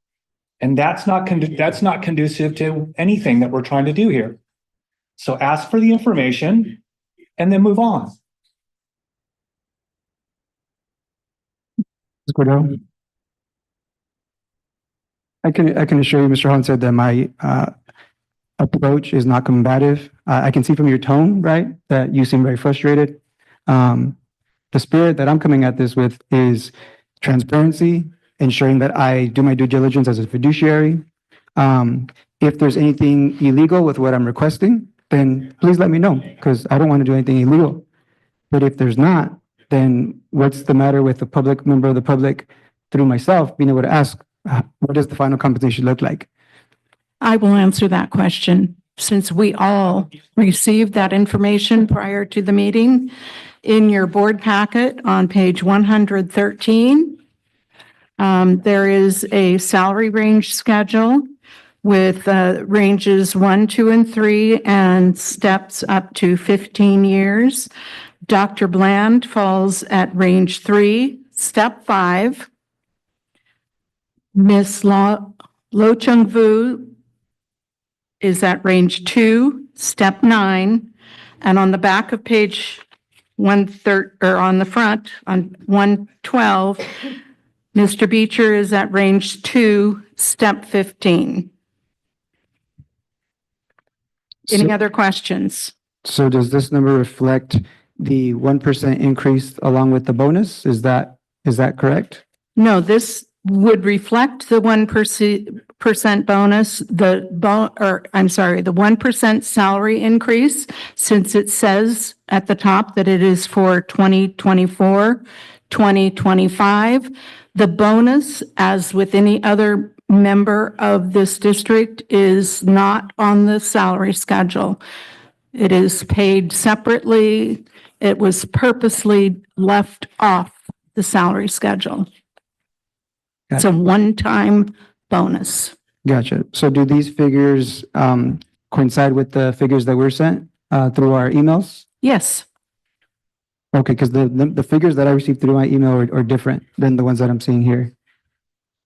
And that's not conducive to anything that we're trying to do here. So ask for the information and then move on. I can assure you, Mr. Hollinshead, that my approach is not combative. I can see from your tone, right, that you seem very frustrated. The spirit that I'm coming at this with is transparency, ensuring that I do my due diligence as a fiduciary. If there's anything illegal with what I'm requesting, then please let me know, because I don't want to do anything illegal. But if there's not, then what's the matter with the member of the public, through myself, being able to ask, what does the final compensation look like? I will answer that question, since we all received that information prior to the meeting. In your board packet on page 113, there is a salary range schedule with ranges 1, 2, and 3, and steps up to 15 years. Dr. Bland falls at range 3, step 5. Miss Lo Chung Vu is at range 2, step 9. And on the back of page 113, or on the front, on 112, Mr. Beecher is at range 2, step 15. Any other questions? So does this number reflect the 1% increase along with the bonus? Is that correct? No, this would reflect the 1% bonus, the 1% salary increase, since it says at the top that it is for 2024, 2025. The bonus, as with any other member of this district, is not on the salary schedule. It is paid separately. It was purposely left off the salary schedule. It's a one-time bonus. Gotcha. So do these figures coincide with the figures that were sent through our emails? Yes. Okay, because the figures that I received through my email are different than the ones that I'm seeing here.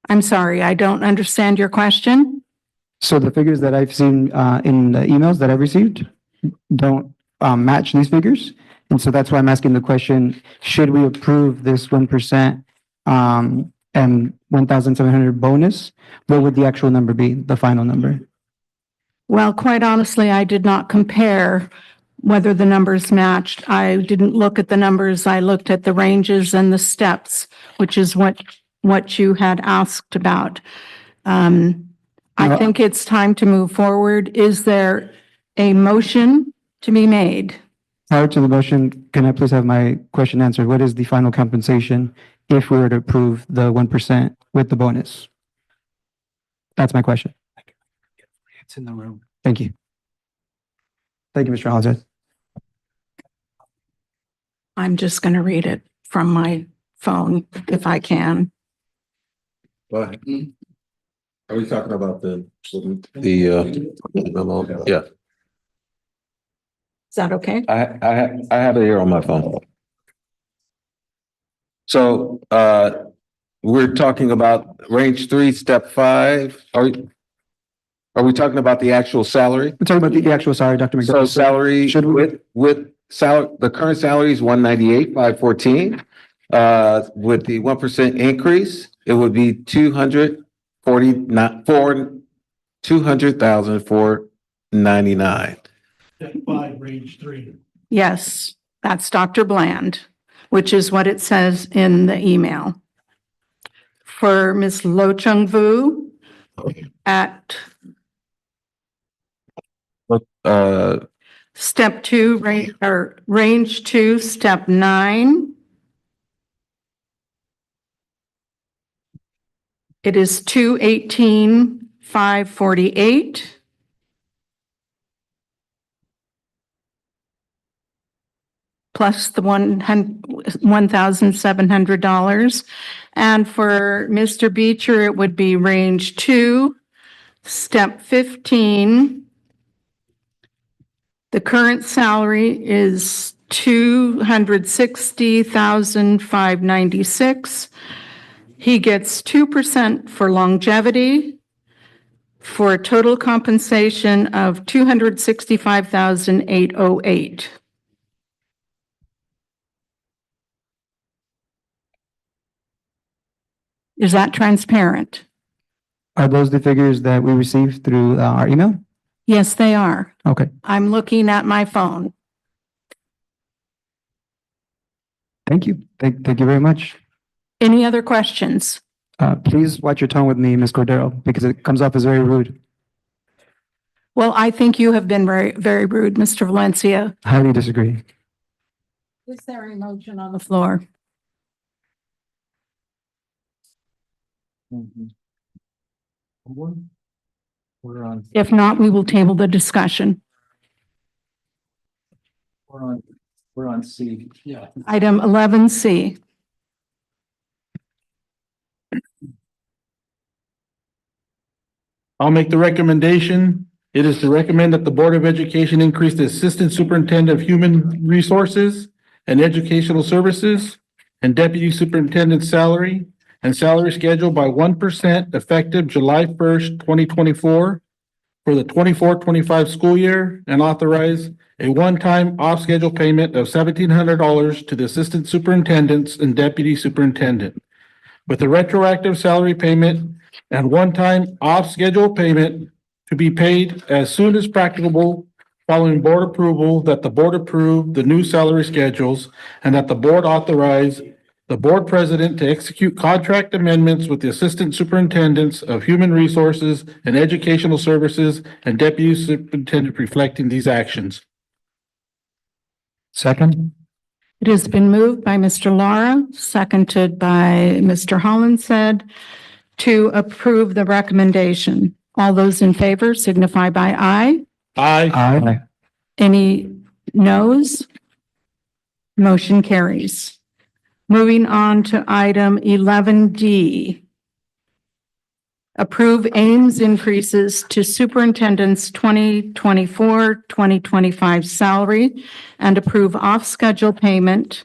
I'm sorry, I don't understand your question. So the figures that I've seen in the emails that I've received don't match these figures. And so that's why I'm asking the question, should we approve this 1% and 1,700 bonus? What would the actual number be, the final number? Well, quite honestly, I did not compare whether the numbers matched. I didn't look at the numbers. I looked at the ranges and the steps, which is what you had asked about. I think it's time to move forward. Is there a motion to be made? Prior to the motion, can I please have my question answered? What is the final compensation if we were to approve the 1% with the bonus? That's my question. It's in the room. Thank you. Thank you, Mr. Halsey. I'm just going to read it from my phone if I can. Go ahead. Are we talking about the memo? Yeah, Is that okay? I have it here on my phone. So, we're talking about range 3, step 5. Are we talking about the actual salary? We're talking about the actual salary, Dr. McDonald. So salary with salary, the current salary is 198,514. With the 1% increase, it would be 200,499. Step 5, range 3. Yes, that's Dr. Bland, which is what it says in the email. For Ms. Lo Chung Vu at step 2, range 2, step 9. It is 218,548. Plus the $1,700. And for Mr. Beecher, it would be range 2, step 15. The current salary is $260,596. He gets 2% for longevity, for a total compensation of $265,808. Is that transparent? Are those the figures that we received through our email? Yes, they are. Okay. I'm looking at my phone. Thank you. Thank you very much. Any other questions? Please watch your tone with me, Ms. Cordero, because it comes off as very rude. Well, I think you have been very, very rude, Mr. Valencia. Highly disagree. Is there a motion on the floor? We're on. If not, we will table the discussion. We're on C. Yeah. Item 11C. I'll make the recommendation. It is to recommend that the Board of Education increase the Assistant Superintendent of Human Resources and Educational Services and Deputy Superintendent's salary and salary schedule by 1% effective July 1st, 2024 for the 24-25 school year, and authorize a one-time off-schedule payment of $1,700 to the Assistant Superintendents and Deputy Superintendent, with a retroactive salary payment and one-time off-schedule payment to be paid as soon as practicable following board approval, that the board approve the new salary schedules and that the board authorize the board president to execute contract amendments with the assistant superintendents of human resources and educational services and deputy superintendent reflecting these actions. Second. It has been moved by Mr. Lara, seconded by Mr. Hollinshead to approve the recommendation. All those in favor signify by aye. Aye. Aye. Any noes? Motion carries. Moving on to item 11D. Approve Ames increases to superintendent's 2024-2025 salary and approve off-schedule payment.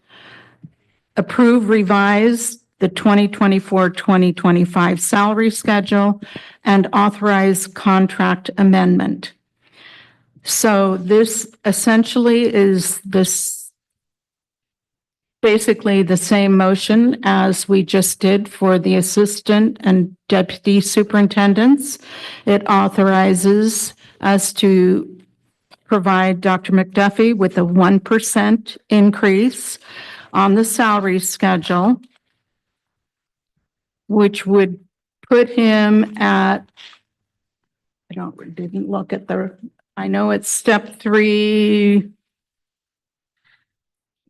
Approve revise the 2024-2025 salary schedule and authorize contract amendment. So this essentially is basically the same motion as we just did for the assistant and deputy superintendents. It authorizes us to provide Dr. McDuffie with a 1% increase on the salary schedule, which would put him at, didn't look at I know it's step 3,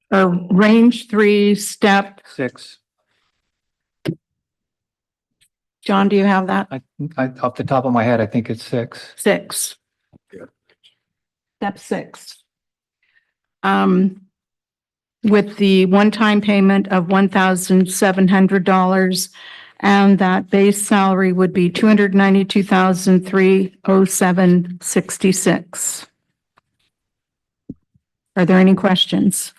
or range 3, step 6. John, do you have that? I off the top of my head, I think it's 6. 6. Step 6. With the one-time payment of $1,700, and that base salary would be $292,307.66. Are there any questions?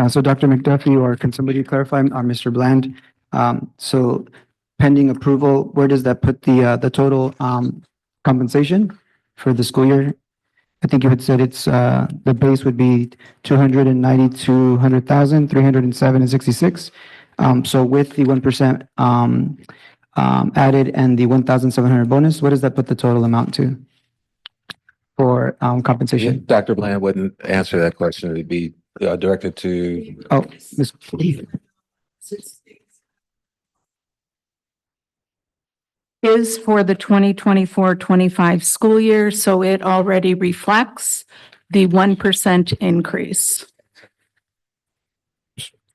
So Dr. McDuffie, or can somebody clarify, Mr. Bland? So pending approval, where does that put the total compensation for the school year? I think you had said it's the base would be 207,307.66. So with the 1% added and the 1,700 bonus, what does that put the total amount to for compensation? Dr. Bland wouldn't answer that question. It'd be directed to. Oh, Ms. Is for the 2024-25 school year, so it already reflects the 1% increase.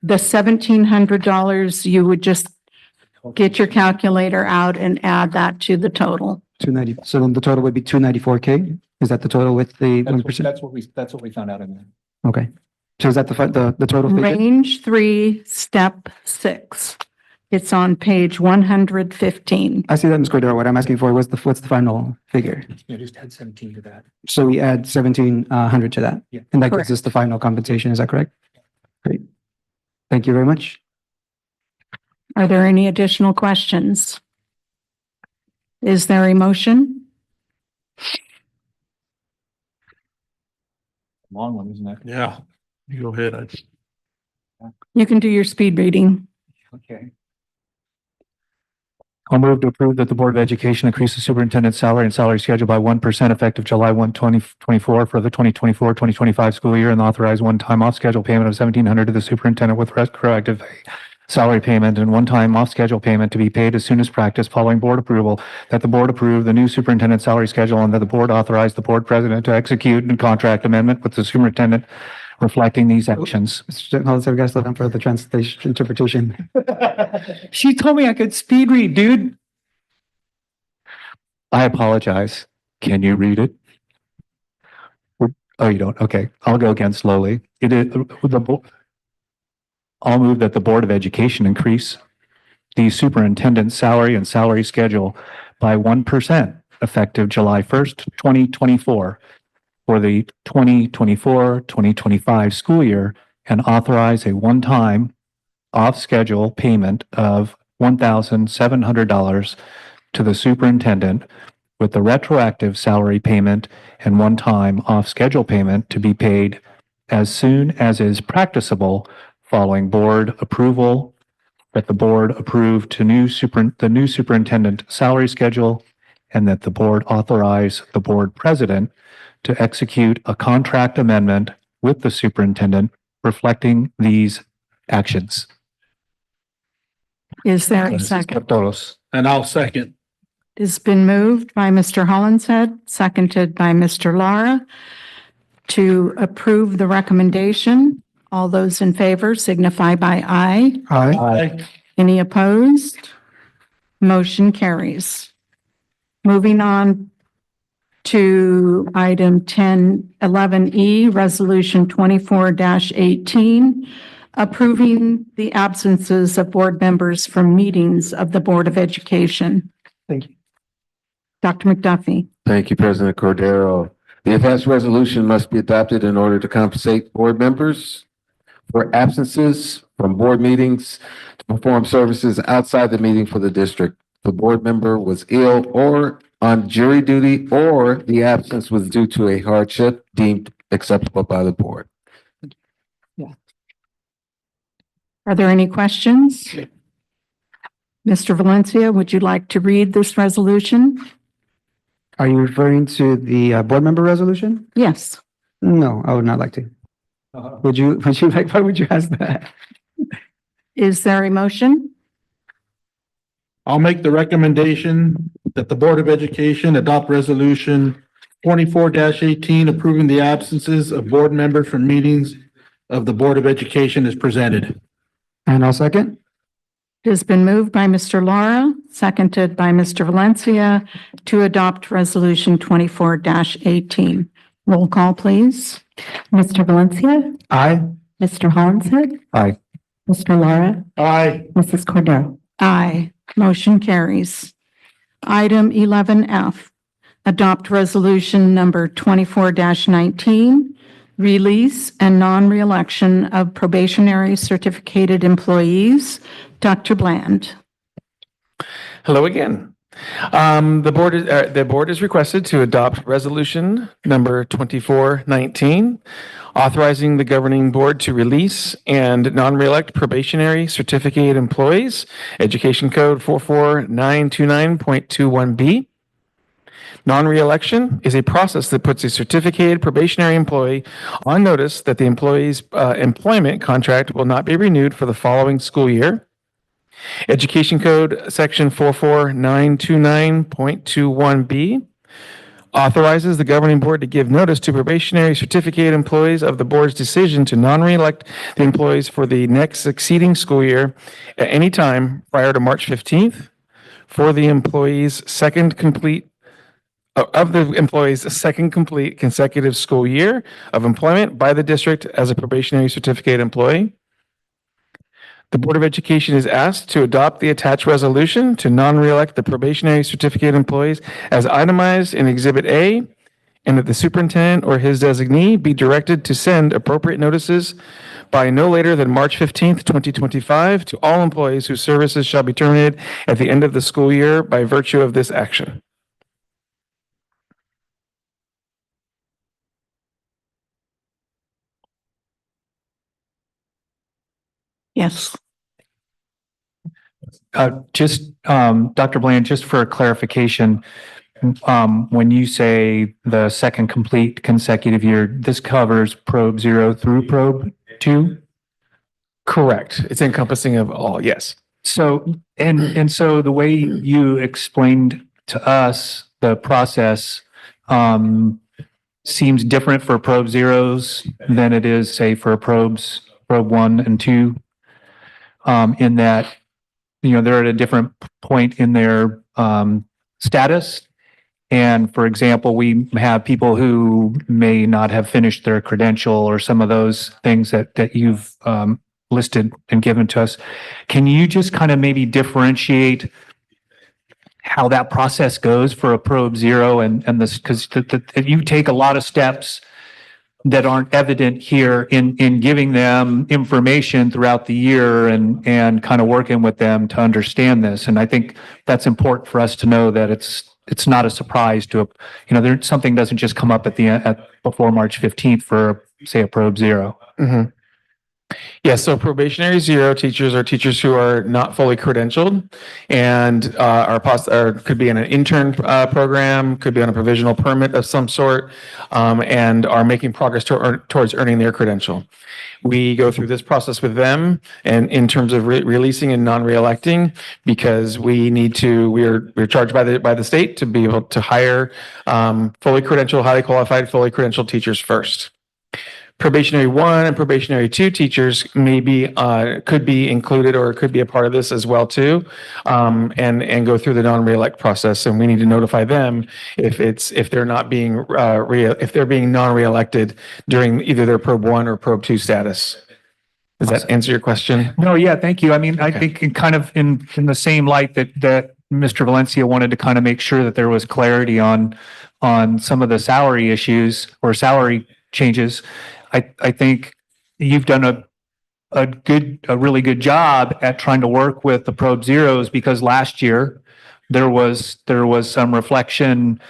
The $1,700, you would just get your calculator out and add that to the total. 290. So then the total would be 294K. Is that the total with the 1%? That's what we found out in there. Okay. So is that the total figure? Range 3, step 6. It's on page 115. I see that, Ms. Cordero. What I'm asking for was what's the final figure? Yeah, just add 17 to that. So we add 1,700 to that. Yeah. And that Correct. gives us the final compensation. Is that correct? Great. Thank you very much. Are there any additional questions? Is there a motion? Long one, isn't it? Yeah, you go ahead. You can do your speed reading. Okay. I'll move to approve that the Board of Education increase the superintendent's salary and salary schedule by 1% effective July 1, 2024 for the 2024-2025 school year and authorize one-time off-schedule payment of $1,700 to the superintendent with retroactive salary payment and one-time off-schedule payment to be paid as soon as practiced following board approval, that the board approve the new superintendent's salary schedule and that the board authorize the board president to execute a contract amendment with the superintendent reflecting these actions. Mr. Hollis, I've got to slow down for the translation interpretation. She told me I could speed read, dude. I apologize. Can you read it? Oh, you don't? Okay. I'll go again slowly. I'll move that the Board of Education increase the superintendent's salary and salary schedule by 1% effective July 1st, 2024 for the 2024-2025 school year and authorize a one-time off-schedule payment of $1,700 to the superintendent with the retroactive salary payment and one-time off-schedule payment to be paid as soon as is practicable following board approval, that the board approve the new superintendent salary schedule, and that the board authorize the board president to execute a contract amendment with the superintendent reflecting these actions. Is there a second? And I'll second. It's been moved by Mr. Hollinshead, seconded by Mr. Lara to approve the recommendation. All those in favor signify by aye. Aye. Any opposed? Motion carries. Moving on to item 1011E, Resolution 24-18, approving the absences of board members from meetings of the Board of Education. Thank you. Dr. McDuffie. Thank you, President Cordero. The attached resolution must be adopted in order to compensate board members for absences from board meetings to perform services outside the meeting for the district. The board member was ill or on jury duty, or the absence was due to a hardship deemed acceptable by the board. Are there any questions? Mr. Valencia, would you like to read this resolution? Are you referring to the board member resolution? Yes. No, I would not like to. Would you like, why would you ask that? Is there a motion? I'll make the recommendation that the Board of Education adopt resolution 24-18, approving the absences of board members from meetings of the Board of Education as presented. And I'll second. It has been moved by Mr. Lara, seconded by Mr. Valencia to adopt resolution 24-18. Roll call, please. Mr. Valencia, Aye. Mr. Hollinshead, Aye. Mr. Lara, Aye. Mrs. Cordero. Aye. Motion carries. Item 11F, adopt resolution number 24-19, release and non-reelection of probationary certificated employees. Dr. Bland. Hello again. The board is requested to adopt resolution number 2419, authorizing the governing board to release and non-reelect probationary certificated employees, Education Code 44929.21B. Non-reelection is a process that puts a certificated probationary employee on notice that the employee's employment contract will not be renewed for the following school year. Education Code Section 44929.21B authorizes the governing board to give notice to probationary certificated employees of the board's decision to non-reelect the employees for the next succeeding school year at any time prior to March 15th for the employee's second complete consecutive school year of employment by the district as a probationary certificated employee. The Board of Education is asked to adopt the attached resolution to non-reelect the probationary certificated employees as itemized in Exhibit A, and that the superintendent or his designee be directed to send appropriate notices by no later than March 15th, 2025 to all employees whose services shall be terminated at the end of the school year by virtue of this action. Yes. Dr. Bland, just for clarification, when you say the second complete consecutive year, this covers probe 0 through probe 2? Correct. It's encompassing of all, yes. So, and so the way you explained to us the process, seems different for probe zeros than it is, say, for probe 1 and 2. In that, they're at a different point in their status. And for example, we have people who may not have finished their credential or some of those things that you've listed and given to us. Can you just kind of maybe differentiate how that process goes for a probe 0 and this, because you take a lot of steps that aren't evident here in giving them information throughout the year and kind of working with them to understand this. And I think that's important for us to know that it's not a surprise to something doesn't just come up at before March 15th for say a probe 0. Mm-hmm. Yes, so probationary zero teachers are teachers who are not fully credentialed and could be in an intern program, could be on a provisional permit of some sort, and are making progress towards earning their credential. We go through this process with them and in terms of releasing and non-reelecting because we're charged by the state to be able to hire fully credentialed, highly qualified, fully credentialed teachers first. Probationary 1 and probationary 2 teachers could be included or could be a part of this as well too, and go through the non-reelect process. And we need to notify them if they're not being if they're being non-reelected during either their probe 1 or probe 2 status. Does that answer your question? No, yeah, thank you. I mean, I think in the same light that Mr. Valencia wanted to kind of make sure that there was clarity on some of the salary issues or salary changes. I think you've done a really good job at trying to work with the probe zeros because last year there was some reflection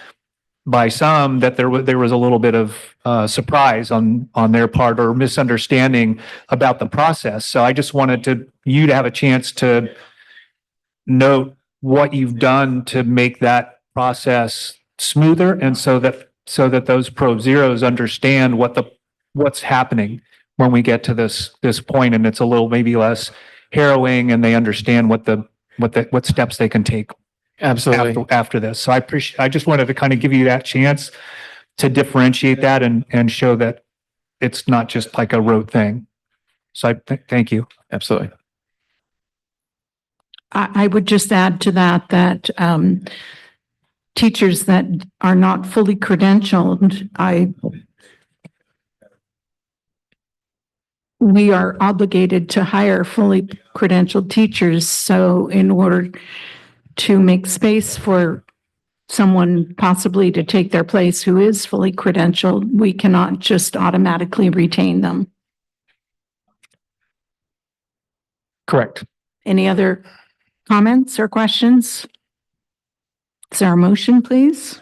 by some that there was a little bit of surprise on their part or misunderstanding about the process. So I just wanted you to have a chance to note what you've done to make that process smoother and so that those probe zeros understand what's happening when we get to this point and it's a little maybe less harrowing and they understand what steps they can take. Absolutely. After this. So I just wanted to kind of give you that chance to differentiate that and show that it's not just like a rote thing. So thank you. Absolutely. I would just add to that teachers that are not fully credentialed, we are obligated to hire fully credentialed teachers. So in order to make space for someone possibly to take their place who is fully credentialed, we cannot just automatically retain them. Correct. Any other comments or questions? Is there a motion, please?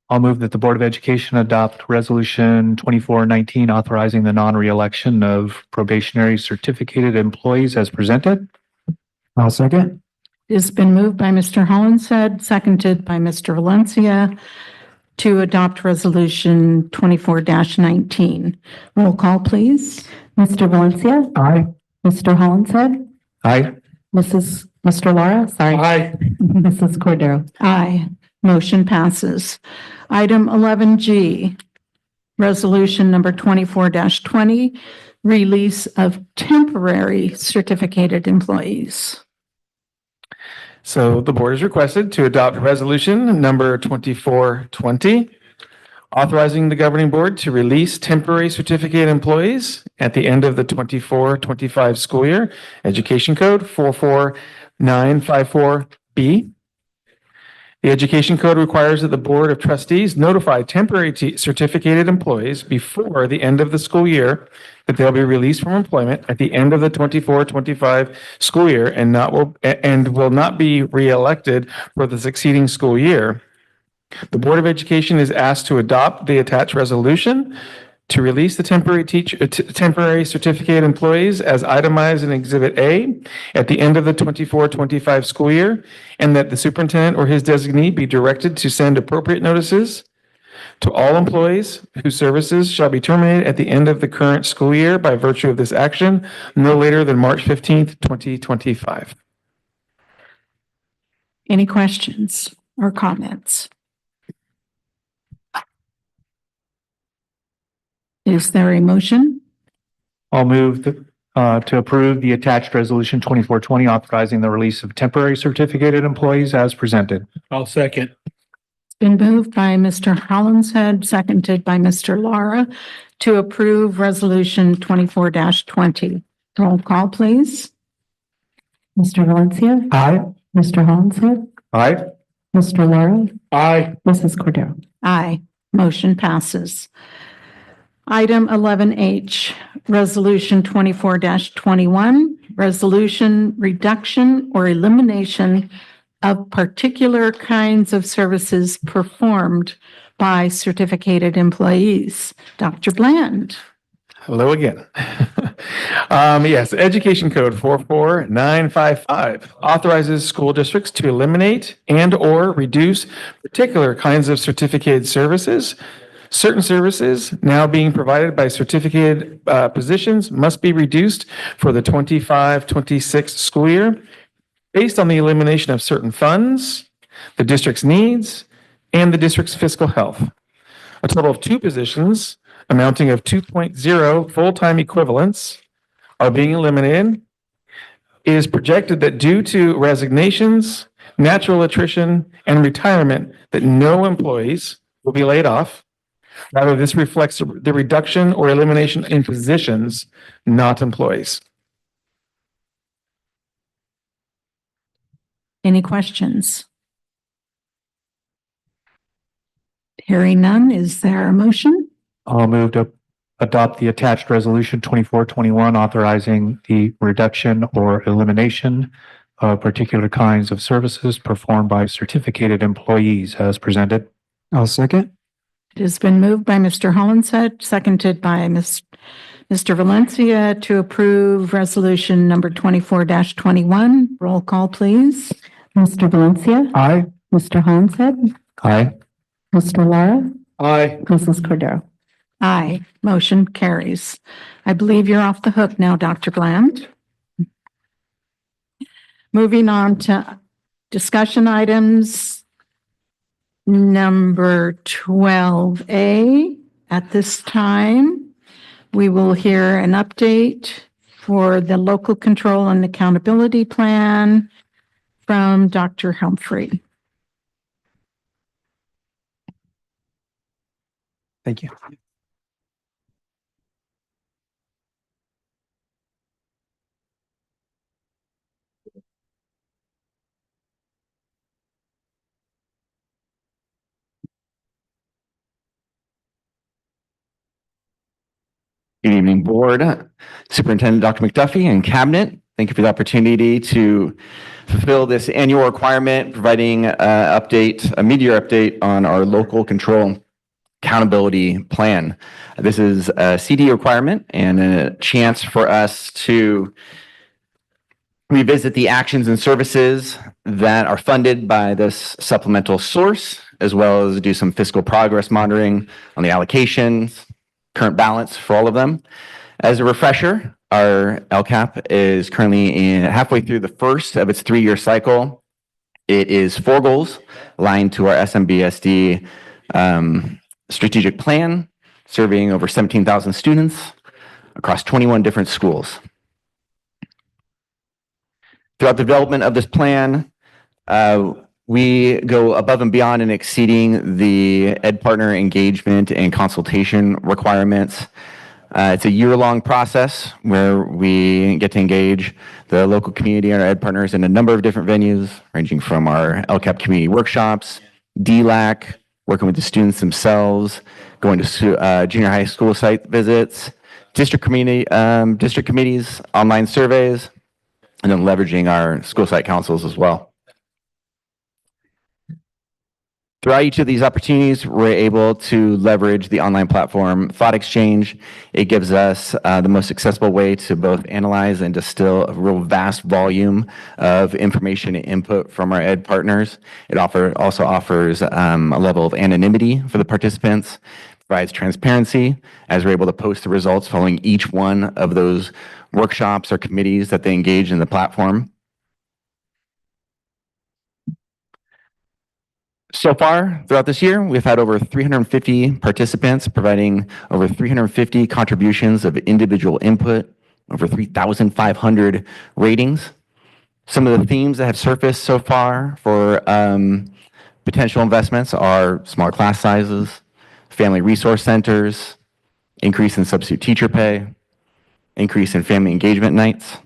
I'll move that the Board of Education adopt Resolution 2419 authorizing the non-reelection of probationary certificated employees as presented. I'll second. It's been moved by Mr. Hollinshead, seconded by Mr. Valencia to adopt Resolution 24-19. Roll call, please. Mr. Valencia? Aye. Mr. Hollinshead? Aye. Mr. Lara? Sorry. Aye. Mrs. Cordero? Aye. Motion passes. Item 11G, Resolution number 24-20, release of temporary certificated employees. So the board is requested to adopt resolution number 2420, authorizing the governing board to release temporary certificate employees at the end of the 24-25 school year, Education Code 44954B. The Education Code requires that the Board of Trustees notify temporary certificated employees before the end of the school year that they'll be released from employment at the end of the 24-25 school year and will not be reelected for the succeeding school year. The Board of Education is asked to adopt the attached resolution to release the temporary certificate employees as itemized in Exhibit A at the end of the 24-25 school year, and that the superintendent or his designee be directed to send appropriate notices to all employees whose services shall be terminated at the end of the current school year by virtue of this action, no later than March 15th, 2025. Any questions or comments? Is there a motion? I'll move to approve the attached resolution 2420 authorizing the release of temporary certificated employees as presented. I'll second. It's been moved by Mr. Hollinshead, seconded by Mr. Lara to approve resolution 24-20. Roll call, please. Mr. Valencia? Aye. Mr. Hollinshead? Aye. Mr. Lara? Aye. Mrs. Cordero? Aye. Motion passes. Item 11H, Resolution 24-21, resolution reduction or elimination of particular kinds of services performed by certificated employees. Dr. Bland. Hello again. Yes, Education Code 44955 authorizes school districts to eliminate and/or reduce particular kinds of certificated services. Certain services now being provided by certificated positions must be reduced for the 25-26 school year based on the elimination of certain funds, the district's needs, and the district's fiscal health. A total of 2 positions amounting of 2.0 full-time equivalents are being eliminated. It is projected that due to resignations, natural attrition, and retirement, that no employees will be laid off. Rather, this reflects the reduction or elimination in positions, not employees. Any questions? Hearing none, is there a motion? I'll move to adopt the attached resolution 2421 authorizing the reduction or elimination of particular kinds of services performed by certificated employees as presented. I'll second. It has been moved by Mr. Hollenshead, seconded by Mr. Valencia to approve resolution number 24-21. Roll call, please. Mr. Valencia. Aye. Mr. Hollenshead. Aye. Mr. Lara. Aye. Mrs. Cordero. Aye. Motion carries. I believe you're off the hook now, Dr. Bland. Moving on to discussion items. Number 12A. At this time, we will hear an update for the local control and accountability plan from Dr. Humphrey. Thank you. Good evening, Board, Superintendent Dr. McDuffie, and Cabinet. Thank you for the opportunity to fulfill this annual requirement, providing a mid-year update on our local control accountability plan. This is a CD requirement and a chance for us to revisit the actions and services that are funded by this supplemental source, as well as do some fiscal progress monitoring on the allocations, current balance for all of them. As a refresher, our LCAP is currently halfway through the first of its 3-year cycle. It is 4 goals aligned to our SMBSD strategic plan, serving over 17,000 students across 21 different schools. Throughout the development of this plan, we go above and beyond in exceeding the ed partner engagement and consultation requirements. It's a year-long process where we get to engage the local community and our ed partners in a number of different venues, ranging from our LCAP community workshops, DLAC, working with the students themselves, going to junior high school site visits, district committees, online surveys, and then leveraging our school site councils as well. Throughout each of these opportunities, we're able to leverage the online platform Thought Exchange. It gives us the most accessible way to both analyze and distill a real vast volume of information and input from our ed partners. It also offers a level of anonymity for the participants, provides transparency as we're able to post the results following each one of those workshops or committees that they engage in the platform. So far, throughout this year, we've had over 350 participants providing over 350 contributions of individual input, over 3,500 ratings. Some of the themes that have surfaced so far for potential investments are smaller class sizes, family resource centers, increase in substitute teacher pay, increase in family engagement nights.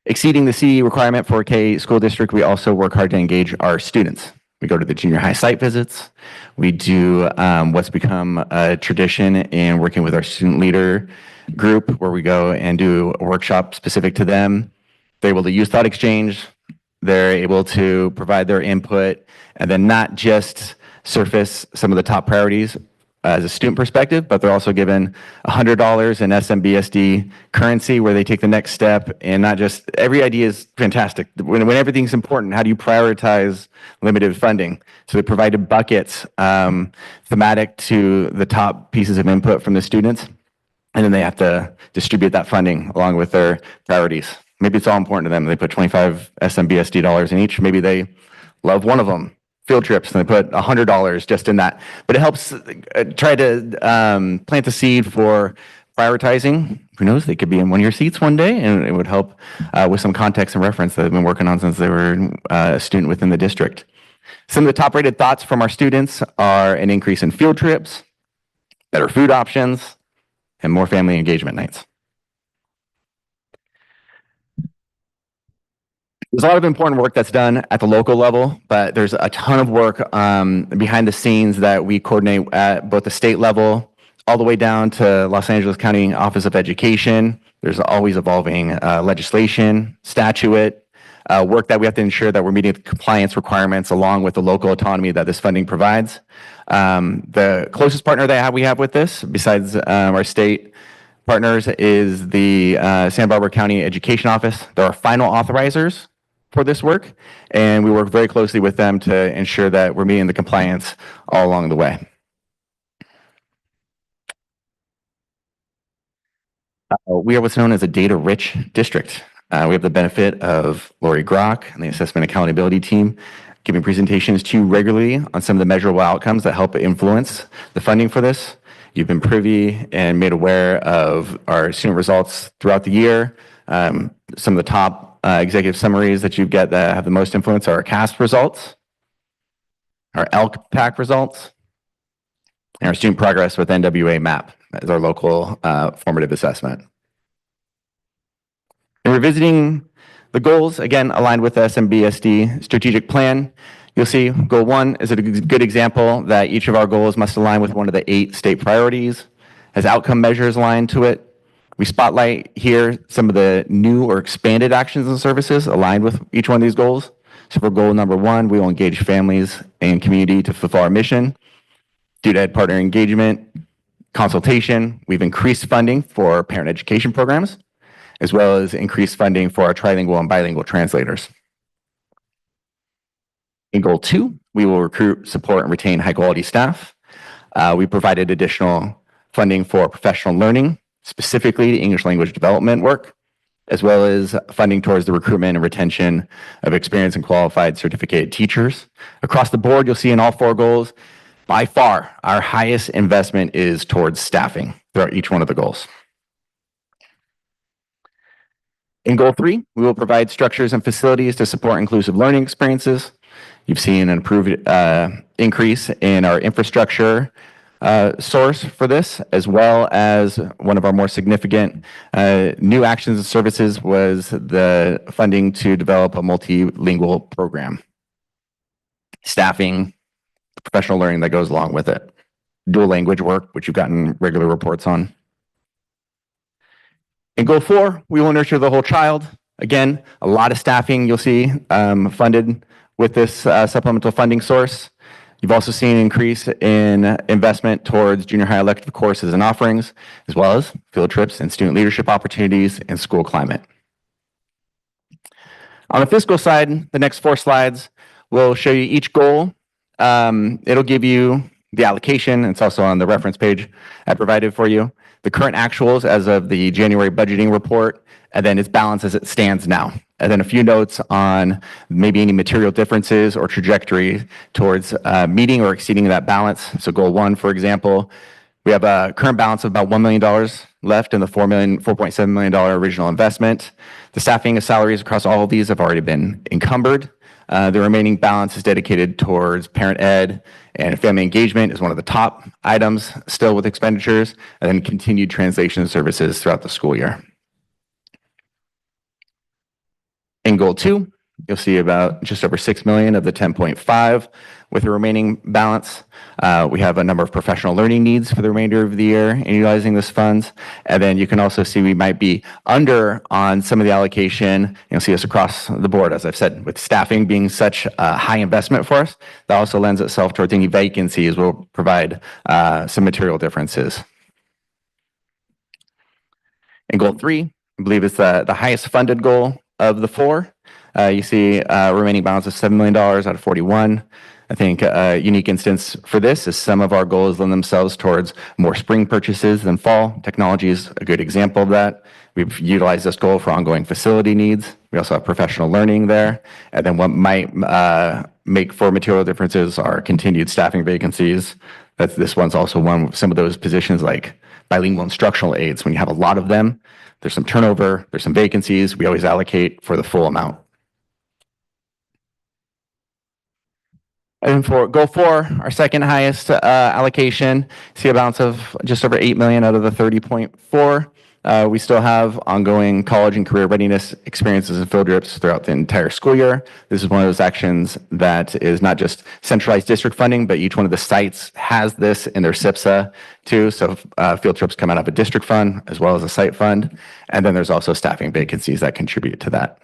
Exceeding the CE requirement for a K school district, we also work hard to engage our students. We go to the junior high site visits. We do what's become a tradition in working with our student leader group, where we go and do a workshop specific to them. They're able to use Thought Exchange. They're able to provide their input and then not just surface some of the top priorities, as a student perspective, but they're also given $100 in SMBSD currency where they take the next step. And not just, every idea is fantastic. When everything's important, how do you prioritize limited funding? So they provided buckets thematic to the top pieces of input from the students. And then they have to distribute that funding along with their priorities. Maybe it's all important to them. They put 25 SMBSD dollars in each. Maybe they love one of them. Field trips, and they put $100 just in that. But it helps try to plant the seed for prioritizing. Who knows, they could be in one of your seats one day, and it would help with some context and reference that they've been working on since they were a student within the district. Some of the top rated thoughts from our students are an increase in field trips, better food options, and more family engagement nights. There's a lot of important work that's done at the local level, but there's a ton of work behind the scenes that we coordinate at both the state level, all the way down to Los Angeles County Office of Education. There's always evolving legislation, statute, work that we have to ensure that we're meeting the compliance requirements along with the local autonomy that this funding provides. The closest partner that we have with this, besides our state partners, is the Santa Barbara County Education Office. They're our final authorizers for this work, and we work very closely with them to ensure that we're meeting the compliance all along the way. We are what's known as a data-rich district. We have the benefit of Lori Grock and the Assessment Accountability Team giving presentations to you regularly on some of the measurable outcomes that help influence the funding for this. You've been privy and made aware of our student results throughout the year. Some of the top executive summaries that you get that have the most influence are our CASP results, our LCAP results, and our student progress with NWA MAP as our local formative assessment. And revisiting the goals, again, aligned with the SMBSD strategic plan, you'll see goal 1 is a good example that each of our goals must align with one of the 8 state priorities, has outcome measures aligned to it. We spotlight here some of the new or expanded actions and services aligned with each one of these goals. So for goal number 1, we will engage families and community to fulfill our mission. Student ed partner engagement, consultation. We've increased funding for parent education programs, as well as increased funding for our trilingual and bilingual translators. In goal 2, we will recruit, support, and retain high-quality staff. We provided additional funding for professional learning, specifically the English language development work, as well as funding towards the recruitment and retention of experienced and qualified certificated teachers. Across the board, you'll see in all 4 goals, by far, our highest investment is towards staffing throughout each one of the goals. In goal 3, we will provide structures and facilities to support inclusive learning experiences. You've seen an improved increase in our infrastructure source for this, as well as one of our more significant new actions and services was the funding to develop a multilingual program. Staffing, professional learning that goes along with it. Dual language work, which you've gotten regular reports on. In goal 4, we will nurture the whole child. Again, a lot of staffing you'll see funded with this supplemental funding source. You've also seen an increase in investment towards junior high elective courses and offerings, as well as field trips and student leadership opportunities and school climate. On the fiscal side, the next 4 slides will show you each goal. It'll give you the allocation. It's also on the reference page I provided for you. The current actuals as of the January budgeting report, and then its balance as it stands now. And then a few notes on maybe any material differences or trajectory towards meeting or exceeding that balance. So goal 1, for example, we have a current balance of about $1 million left in the $4.7 million original investment. The staffing of salaries across all of these have already been encumbered. The remaining balance is dedicated towards parent ed, and family engagement is one of the top items still with expenditures, and then continued translation services throughout the school year. In goal 2, you'll see about just over 6 million of the 10.5 with the remaining balance. We have a number of professional learning needs for the remainder of the year in utilizing this funds. And then you can also see we might be under on some of the allocation. You'll see us across the board, as I've said, with staffing being such a high investment for us. That also lends itself towards any vacancies will provide some material differences. And goal 3, I believe is the highest funded goal of the 4. You see remaining balance of $7 million out of 41. I think a unique instance for this is some of our goals lend themselves towards more spring purchases than fall. Technology is a good example of that. We've utilized this goal for ongoing facility needs. We also have professional learning there. And then what might make for material differences are continued staffing vacancies. This one's also one with some of those positions like bilingual instructional aides. When you have a lot of them, there's some turnover, there's some vacancies. We always allocate for the full amount. And for goal 4, our second highest allocation, see a balance of just over 8 million out of the 30.4. We still have ongoing college and career readiness experiences and field trips throughout the entire school year. This is one of those actions that is not just centralized district funding, but each one of the sites has this in their SIPSA too. So field trips come out of a district fund as well as a site fund. And then there's also staffing vacancies that contribute to that.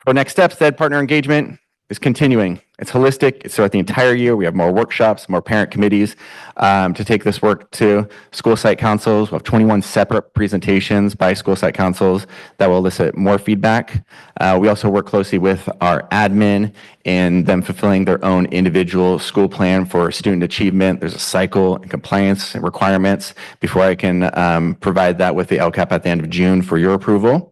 For next steps, Ed partner engagement is continuing. It's holistic. It's throughout the entire year. We have more workshops, more parent committees to take this work to school site councils. We have 21 separate presentations by school site councils that will elicit more feedback. We also work closely with our admin in them fulfilling their own individual school plan for student achievement. There's a cycle and compliance requirements before I can provide that with the LCAP at the end of June for your approval.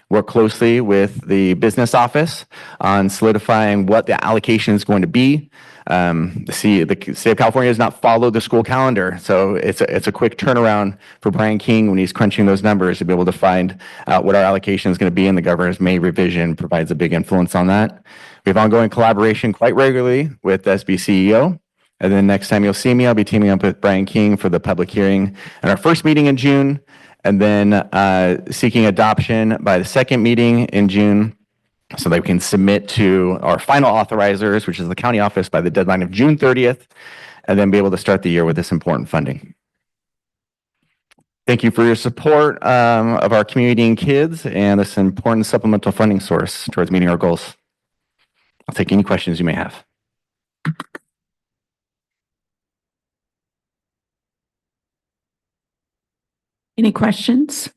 Work closely with the business office on solidifying what the allocation is going to be. The state of California does not follow the school calendar, so it's a quick turnaround for Brian King when he's crunching those numbers to be able to find out what our allocation is going to be, and the governor's May revision provides a big influence on that. We have ongoing collaboration quite regularly with the SB CEO. And then next time you'll see me, I'll be teaming up with Brian King for the public hearing and our first meeting in June. And then seeking adoption by the second meeting in June so that we can submit to our final authorizers, which is the county office, by the deadline of June 30th, and then be able to start the year with this important funding. Thank you for your support of our community and kids and this important supplemental funding source towards meeting our goals. I'll take any questions you may have. Any questions?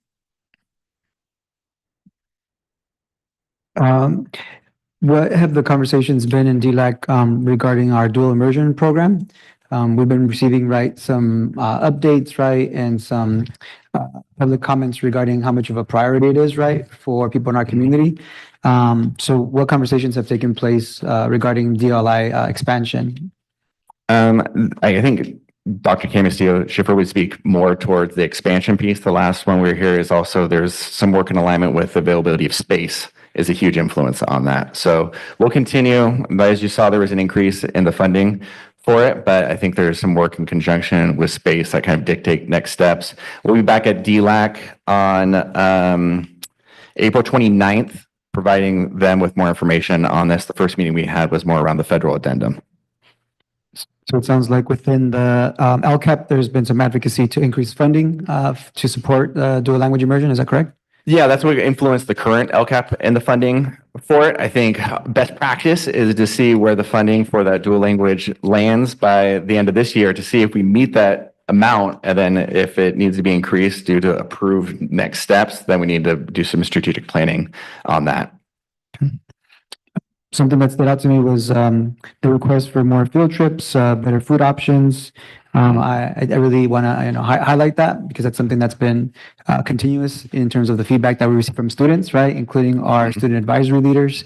What have the conversations been in DLAC regarding our dual immersion program? We've been receiving, some updates, and some public comments regarding how much of a priority it is, for people in our community. So what conversations have taken place regarding DLI expansion? I think Dr. Castillo Schiffer would speak more towards the expansion piece. The last one we were here is also there's some work in alignment with availability of space is a huge influence on that. So we'll continue. But as you saw, there was an increase in the funding for it, but I think there's some work in conjunction with space that kind of dictate next steps. We'll be back at DLAC on April 29th, providing them with more information on this. The first meeting we had was more around the federal addendum. So it sounds like within the LCAP, there's been some advocacy to increase funding to support dual language immersion. Is that correct? Yeah, that's what influenced the current LCAP and the funding for it. I think best practice is to see where the funding for that dual language lands by the end of this year to see if we meet that amount. And then if it needs to be increased due to approved next steps, then we need to do some strategic planning on that. Something that stood out to me was the request for more field trips, better food options. I really want to highlight that because that's something that's been continuous in terms of the feedback that we receive from students, including our student advisory leaders.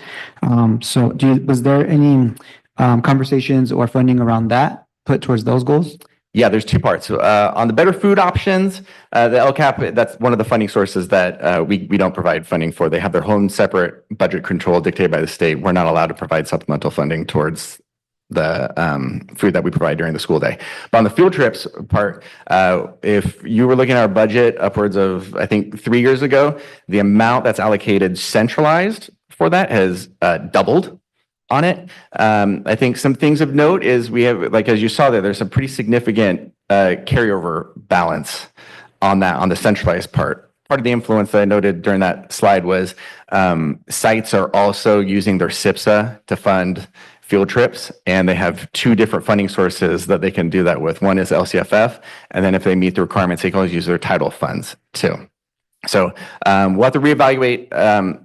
So was there any conversations or funding around that put towards those goals? Yeah, there's two parts. On the better food options, the LCAP, that's one of the funding sources that we don't provide funding for. They have their own separate budget control dictated by the state. We're not allowed to provide supplemental funding towards food that we provide during the school day. But on the field trips part, if you were looking at our budget upwards of, I think, 3 years ago, the amount that's allocated centralized for that has doubled on it. I think some things of note is we have, like, as you saw there's some pretty significant carryover balance on that, on the centralized part. Part of the influence that I noted during that slide was sites are also using their SIPSA to fund field trips, and they have 2 different funding sources that they can do that with. One is LCFF, and then if they meet the requirements, they can always use their title funds too. So we'll have to reevaluate.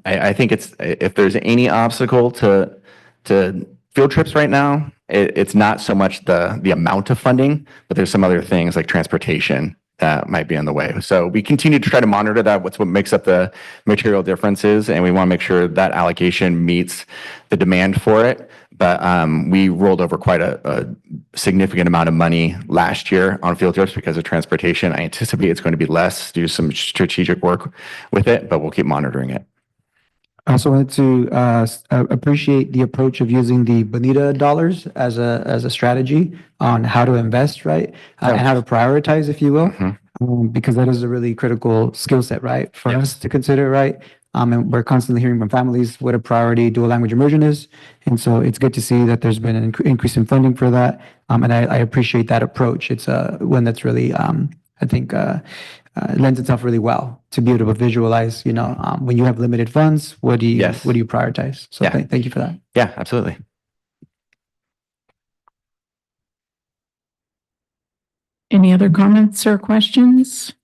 I think if there's any obstacle to field trips right now, it's not so much the amount of funding, but there's some other things like transportation that might be in the way. So we continue to try to monitor that, what makes up the material differences, and we want to make sure that allocation meets the demand for it. But we rolled over quite a significant amount of money last year on field trips because of transportation. I anticipate it's going to be less, do some strategic work with it, but we'll keep monitoring it. I also wanted to appreciate the approach of using the Bonita dollars as a strategy on how to invest, right? And how to prioritize, if you will, because that is a really critical skill set, right? For us to consider, right? And we're constantly hearing from families what a priority dual language immersion is. And so it's good to see that there's been an increase in funding for that. And I appreciate that approach. It's one that's really, I think, lends itself really well to be able to visualize, when you have limited funds, what do you prioritize? So thank you for that. Yeah, absolutely. Any other comments or questions?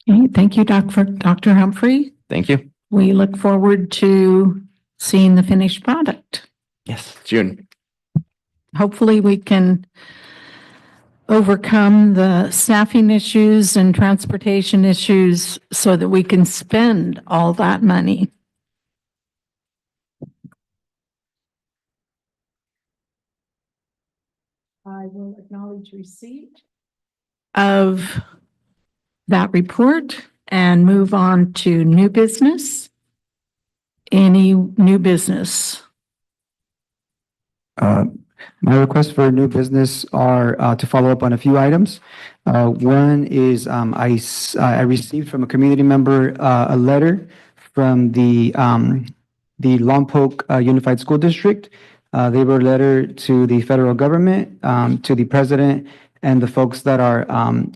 Okay, thank you, Dr. Humphrey. Thank you. We look forward to seeing the finished product. Yes, June. Hopefully we can overcome the staffing issues and transportation issues so that we can spend all that money. I will acknowledge receipt of that report and move on to new business. Any new business? My requests for new business are to follow up on a few items. One is I received from a community member a letter from the Lompoc Unified School District. They wrote a letter to the federal government, to the president, and the folks that are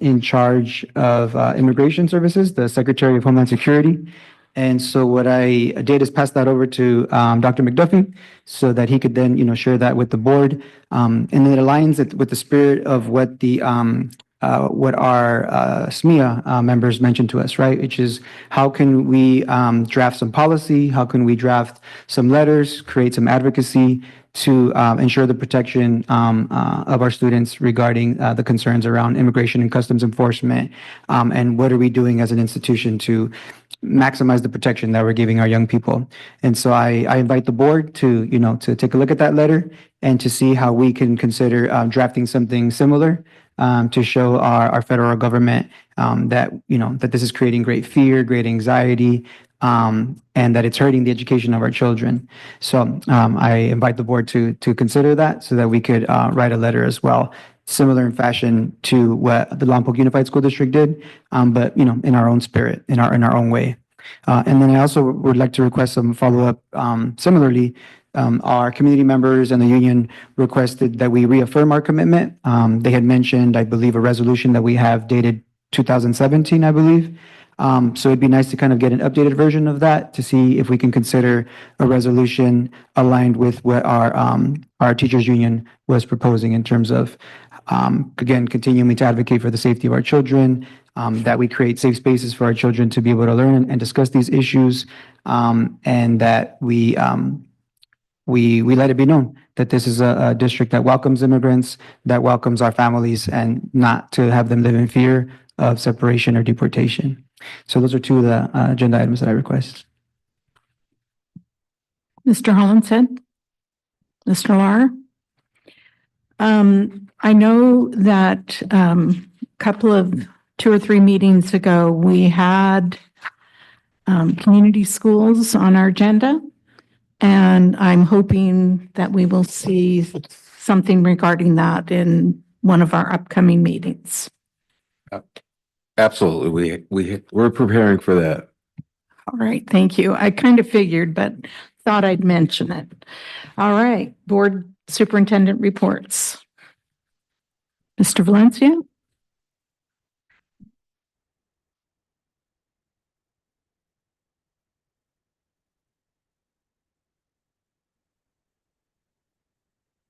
in charge of immigration services, the Secretary of Homeland Security. And so what I did is pass that over to Dr. McDuffie so that he could then, share that with the board. And it aligns it with the spirit of what what our SMEA members mentioned to us, right? Which is how can we draft some policy? How can we draft some letters, create some advocacy to ensure the protection of our students regarding the concerns around immigration and customs enforcement? And what are we doing as an institution to maximize the protection that we're giving our young people? And so I invite the board to, to take a look at that letter and to see how we can consider drafting something similar to show our federal government that, that this is creating great fear, great anxiety, and that it's hurting the education of our children. So I invite the board to consider that so that we could write a letter as well, similar in fashion to what the Lompoc Unified School District did, but in our own spirit, in our own way. And then I also would like to request some follow-up. Similarly, our community members and the union requested that we reaffirm our commitment. They had mentioned, I believe, a resolution that we have dated 2017, I believe. So it'd be nice to kind of get an updated version of that to see if we can consider a resolution aligned with what our teachers union was proposing in terms of, again, continuing to advocate for the safety of our children, that we create safe spaces for our children to be able to learn and discuss these issues, and that we let it be known that this is a district that welcomes immigrants, that welcomes our families, and not to have them live in fear of separation or deportation. So those are two of the agenda items that I request. Mr. Hollinshead? Mr. Lar? I know that a couple of 2 or 3 meetings ago, we had community schools on our agenda. And I'm hoping that we will see something regarding that in one of our upcoming meetings. Absolutely. We're preparing for that. All right, thank you. I kind of figured, but thought I'd mention it. All right, Board Superintendent reports. Mr. Valencia?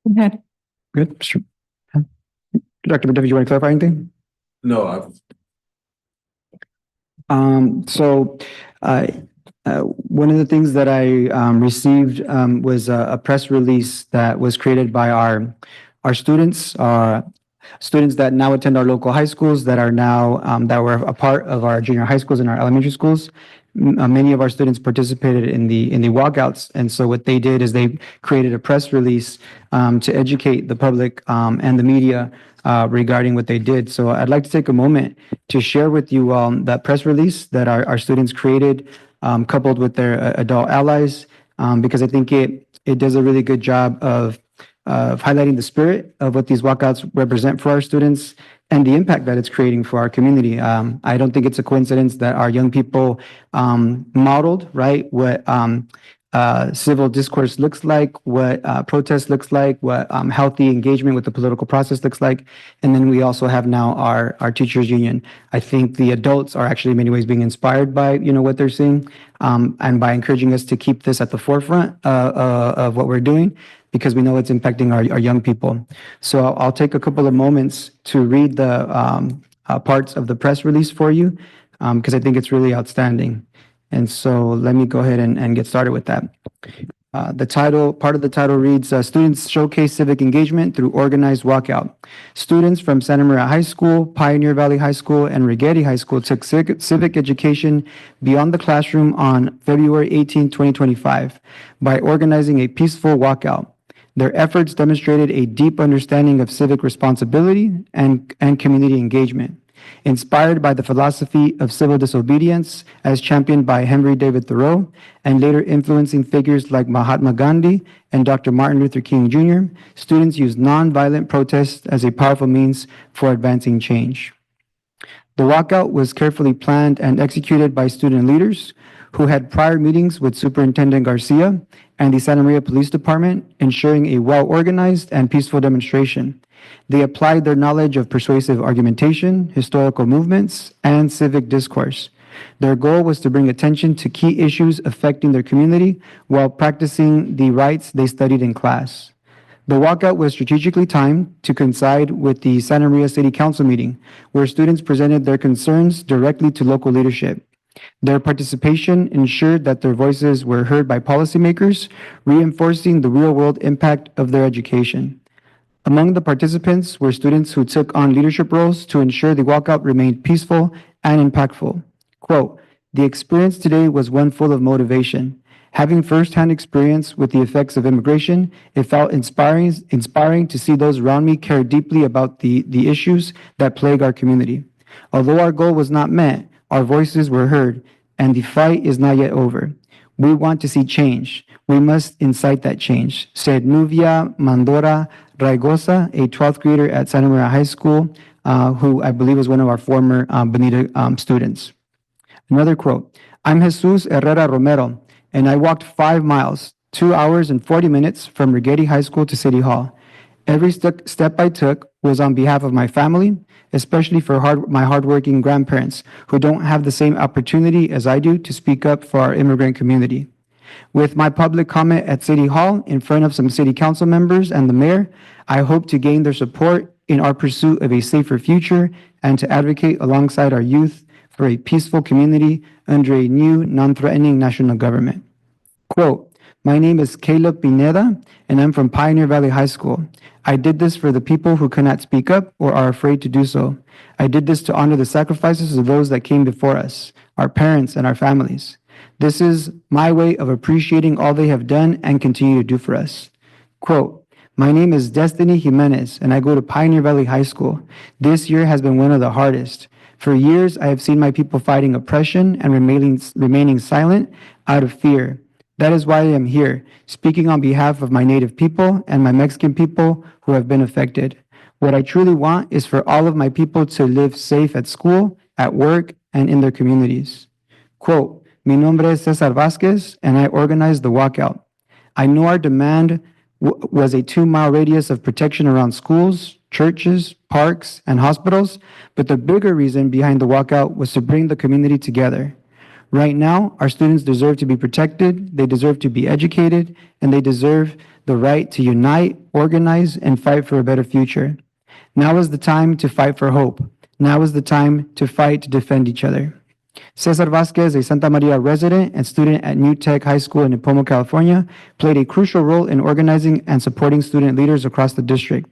Go ahead. Good. Sure. Dr. McDuffie, you want to clarify anything? No, One of the things that I received was a press release that was created by our students, students that now attend our local high schools that are now that were a part of our junior high schools and our elementary schools. Many of our students participated in the walkouts, and so what they did is they created a press release to educate the public and the media regarding what they did. So I'd like to take a moment to share with you that press release that our students created, coupled with their adult allies, because I think it does a really good job of highlighting the spirit of what these walkouts represent for our students and the impact that it's creating for our community. I don't think it's a coincidence that our young people modeled, right, what civil discourse looks like, what protest looks like, what healthy engagement with the political process looks like. And then we also have now our teachers union. I think the adults are actually in many ways being inspired by, what they're seeing, and by encouraging us to keep this at the forefront of what we're doing, because we know it's impacting our young people. So I'll take a couple of moments to read the parts of the press release for you, because I think it's really outstanding. And so let me go ahead and get started with that. Part of the title reads, Students Showcase Civic Engagement Through Organized Walkout. Students from Santa Maria High School, Pioneer Valley High School, and Rigetti High School took civic education beyond the classroom on February 18, 2025, by organizing a peaceful walkout. Their efforts demonstrated a deep understanding of civic responsibility and community engagement. Inspired by the philosophy of civil disobedience as championed by Henry David Thoreau, and later influencing figures like Mahatma Gandhi and Dr. Martin Luther King Jr., students used nonviolent protest as a powerful means for advancing change. The walkout was carefully planned and executed by student leaders who had prior meetings with Superintendent Garcia and the Santa Maria Police Department, ensuring a well-organized and peaceful demonstration. They applied their knowledge of persuasive argumentation, historical movements, and civic discourse. Their goal was to bring attention to key issues affecting their community while practicing the rights they studied in class. The walkout was strategically timed to coincide with the Santa Maria City Council meeting, where students presented their concerns directly to local leadership. Their participation ensured that their voices were heard by policymakers, reinforcing the real-world impact of their education. Among the participants were students who took on leadership roles to ensure the walkout remained peaceful and impactful. Quote, "The experience today was one full of motivation. Having firsthand experience with the effects of immigration, it felt inspiring to see those around me care deeply about the issues that plague our community. Although our goal was not met, our voices were heard, and the fight is not yet over. We want to see change. We must incite that change," said Nubia Mandora Raigosa, a 12th grader at Santa Maria High School, who I believe was one of our former Bonita students. Another quote, "I'm Jesus Herrera Romero, and I walked 5 miles, 2 hours and 40 minutes from Rigetti High School to City Hall. Every step I took was on behalf of my family, especially for my hardworking grandparents who don't have the same opportunity as I do to speak up for our immigrant community. With my public comment at City Hall in front of some city council members and the mayor, I hope to gain their support in our pursuit of a safer future and to advocate alongside our youth for a peaceful community under a new, non-threatening national government." Quote, "My name is Caleb Pineda, and I'm from Pioneer Valley High School. I did this for the people who cannot speak up or are afraid to do so. I did this to honor the sacrifices of those that came before us, our parents and our families. This is my way of appreciating all they have done and continue to do for us." Quote, "My name is Destiny Jimenez, and I go to Pioneer Valley High School. This year has been one of the hardest. For years, I have seen my people fighting oppression and remaining silent out of fear. That is why I am here, speaking on behalf of my Native people and my Mexican people who have been affected. What I truly want is for all of my people to live safe at school, at work, and in their communities. Quote, Mi nombre es Cesar Vasquez, and I organized the walkout. I know our demand was a 2-mile radius of protection around schools, churches, parks, and hospitals, but the bigger reason behind the walkout was to bring the community together. Right now, our students deserve to be protected, they deserve to be educated, and they deserve the right to unite, organize, and fight for a better future. Now is the time to fight for hope. Now is the time to fight to defend each other. Cesar Vasquez, a Santa Maria resident and student at New Tech High School in Nipomo, California, played a crucial role in organizing and supporting student leaders across the district.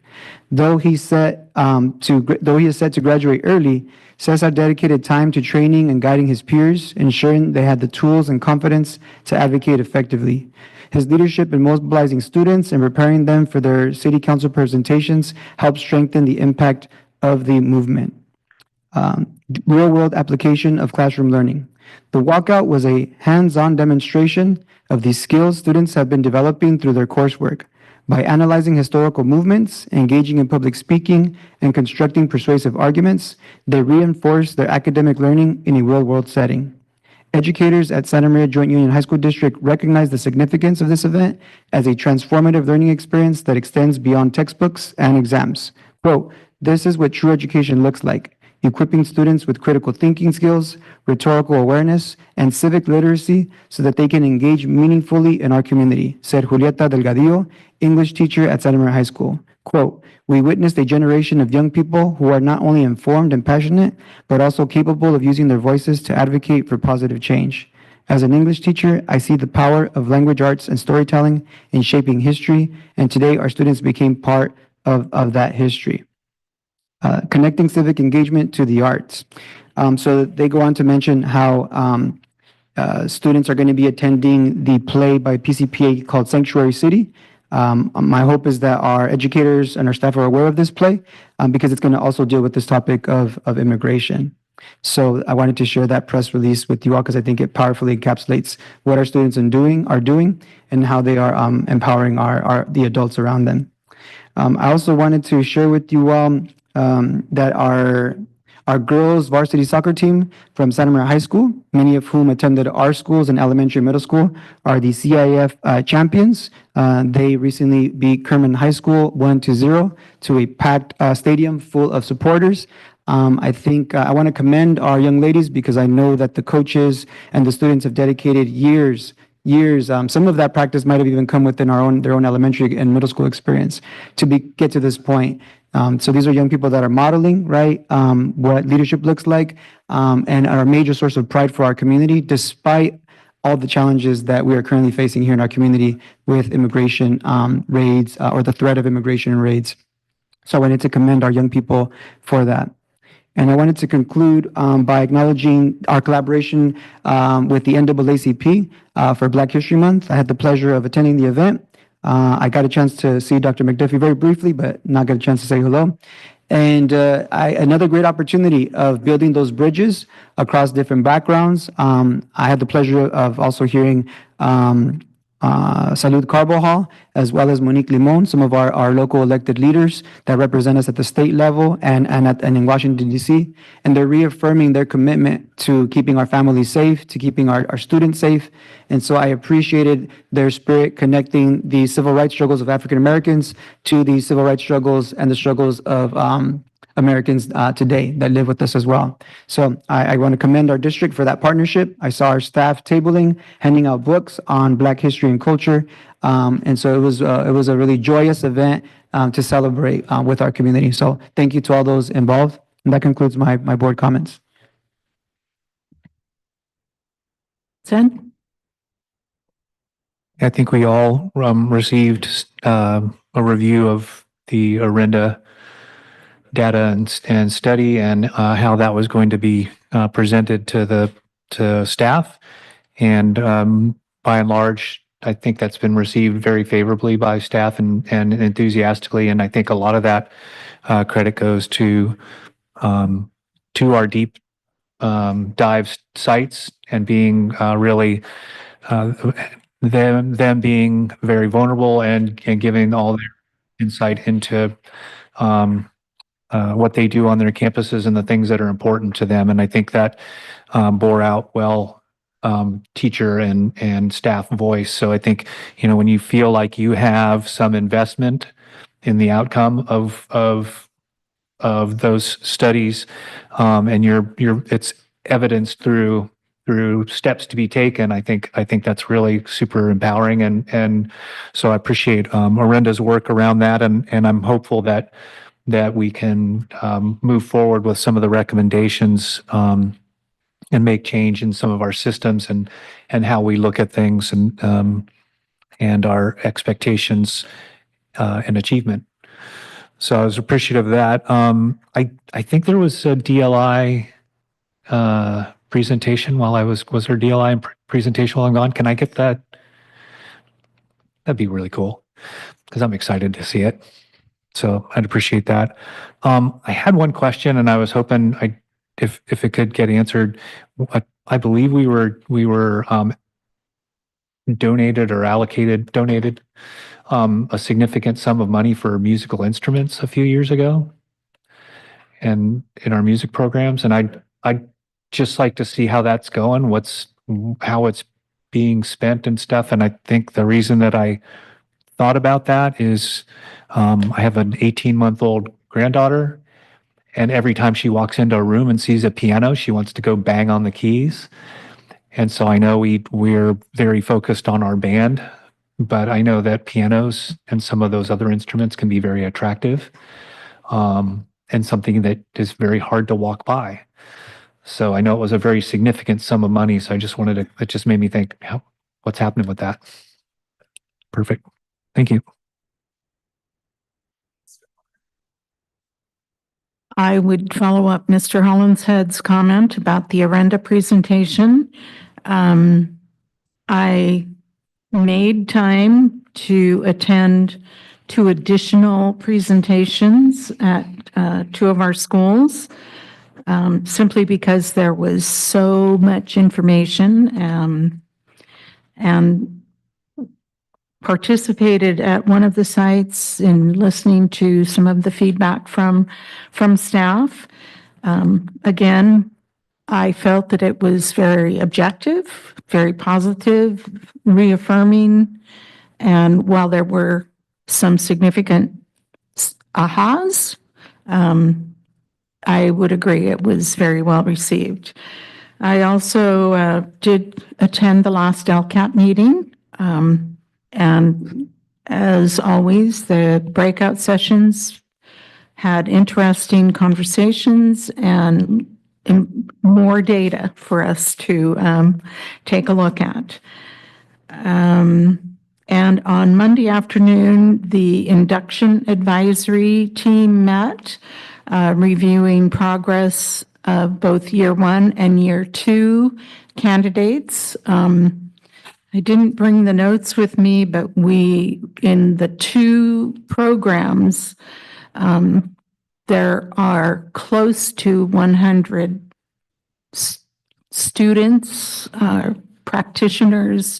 Though he is set to graduate early, Cesar dedicated time to training and guiding his peers, ensuring they had the tools and confidence to advocate effectively. His leadership in mobilizing students and preparing them for their city council presentations helped strengthen the impact of the movement. Real-world application of classroom learning. The walkout was a hands-on demonstration of the skills students have been developing through their coursework. By analyzing historical movements, engaging in public speaking, and constructing persuasive arguments, they reinforce their academic learning in a real-world setting. Educators at Santa Maria Joint Union High School District recognize the significance of this event as a transformative learning experience that extends beyond textbooks and exams. Quote, this is what true education looks like, equipping students with critical thinking skills, rhetorical awareness, and civic literacy so that they can engage meaningfully in our community, said Julieta Delgadillo, English teacher at Santa Maria High School. Quote, we witnessed a generation of young people who are not only informed and passionate, but also capable of using their voices to advocate for positive change. As an English teacher, I see the power of language arts and storytelling in shaping history, and today our students became part of that history. Connecting civic engagement to the arts. So they go on to mention how students are going to be attending the play by PCPA called Sanctuary City. My hope is that our educators and our staff are aware of this play because it's going to also deal with this topic of immigration. So I wanted to share that press release with you all because I think it powerfully encapsulates what our students are doing and how they are empowering the adults around them. I also wanted to share with you all that our girls varsity soccer team from Santa Maria High School, many of whom attended our schools in elementary and middle school, are the CIF champions. They recently beat Kerman High School 1-0 to a packed stadium full of supporters. I think I want to commend our young ladies because I know that the coaches and the students have dedicated years. Some of that practice might have even come within their own elementary and middle school experience to get to this point. So these are young people that are modeling, right, what leadership looks like, and are a major source of pride for our community, despite all the challenges that we are currently facing here in our community with immigration raids or the threat of immigration raids. So I wanted to commend our young people for that. And I wanted to conclude by acknowledging our collaboration with the NAACP for Black History Month. I had the pleasure of attending the event. I got a chance to see Dr. McDuffie very briefly, but not got a chance to say hello. And another great opportunity of building those bridges across different backgrounds. I had the pleasure of also hearing Salud Carbajal, as well as Monique Limon, some of our local elected leaders that represent us at the state level and in Washington, D.C. And they're reaffirming their commitment to keeping our families safe, to keeping our students safe. And so I appreciated their spirit connecting the civil rights struggles of African Americans to the civil rights struggles and the struggles of Americans today that live with us as well. So I want to commend our district for that partnership. I saw our staff tabling, handing out books on Black history and culture. And so it was a really joyous event to celebrate with our community. So thank you to all those involved. And that concludes my board comments. Sen? I think we all received a review of the ARENDA data and study and how that was going to be presented to staff. And by and large, I think that's been received very favorably by staff and enthusiastically. And I think a lot of that credit goes to our deep dive sites and being really them being very vulnerable and giving all their insight into what they do on their campuses and the things that are important to them. And I think that bore out well teacher and staff voice. So I think, when you feel like you have some investment in the outcome of those studies, and it's evidenced through steps to be taken. I think that's really super empowering, and so I appreciate Arenda's work around that, and I'm hopeful that we can move forward with some of the recommendations and make change in some of our systems and how we look at things and our expectations and achievement. So I was appreciative of that. I think there was a DLI presentation while was there a DLI presentation while I'm gone? Can I get that? That'd be really cool because I'm excited to see it. So I'd appreciate that. I had one question and I was hoping if it could get answered. I believe we were donated a significant sum of money for musical instruments a few years ago and in our music programs. And I'd just like to see how that's going, how it's being spent and stuff. And I think the reason that I thought about that is I have an 18-month-old granddaughter, and every time she walks into a room and sees a piano, she wants to go bang on the keys. And so I know we're very focused on our band, but I know that pianos and some of those other instruments can be very attractive, and something that is very hard to walk by. So I know it was a very significant sum of money. So it just made me think, what's happening with that? Perfect. Thank you. I would follow up Mr. Hollinshead's comment about the Arenda presentation. I made time to attend 2 additional presentations at 2 of our schools, simply because there was so much information, and participated at one of the sites in listening to some of the feedback from staff. Again, I felt that it was very objective, very positive, reaffirming, and while there were some significant ahas, I would agree it was very well received. I also did attend the last LCAP meeting, and as always, the breakout sessions had interesting conversations and more data for us to take a look at. And on Monday afternoon, the induction advisory team met, reviewing progress of both year 1 and year 2 candidates. I didn't bring the notes with me, but in the 2 programs, there are close to 100 students, practitioners,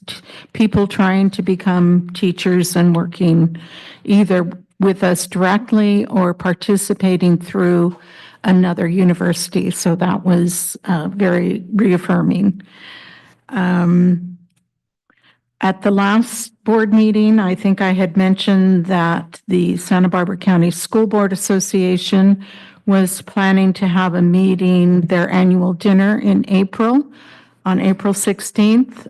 people trying to become teachers and working either with us directly or participating through another university. So that was very reaffirming. At the last board meeting, I think I had mentioned that the Santa Barbara County School Board Association was planning to have a meeting, their annual dinner in April, on April 16th.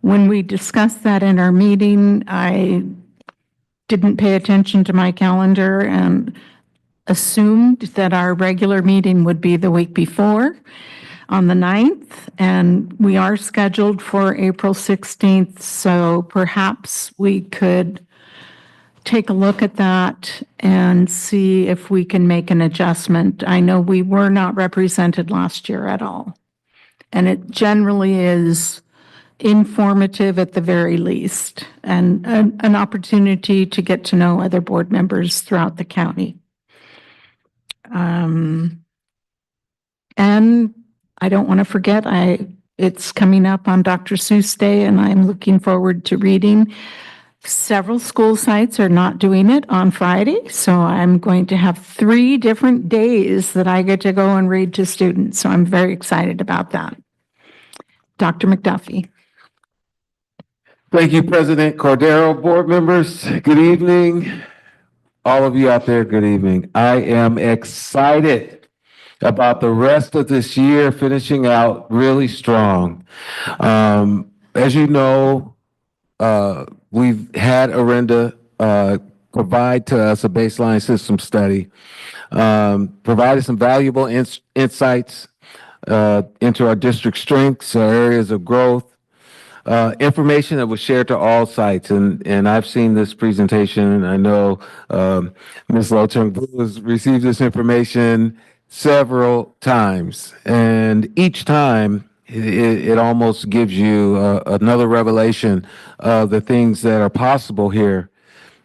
When we discussed that in our meeting, I didn't pay attention to my calendar and assumed that our regular meeting would be the week before, on the 9th, and we are scheduled for April 16th, so perhaps we could take a look at that and see if we can make an adjustment. I know we were not represented last year at all, and it generally is informative at the very least, and an opportunity to get to know other board members throughout the county. And I don't want to forget, I It's coming up on Dr. Seuss Day, and I'm looking forward to reading. Several school sites are not doing it on Friday, so I'm going to have 3 different days that I get to go and read to students. So I'm very excited about that. Dr. McDuffie. Thank you, President Cordero, board members. Good evening. All of you out there, good evening. I am excited about the rest of this year finishing out really strong. As you know, we've had Orinda provide to us a baseline system study, provided some valuable insights into our district strengths, our areas of growth, information that was shared to all sites. And I've seen this presentation. I know Ms. Lotung has received this information several times. And each time it almost gives you another revelation of the things that are possible here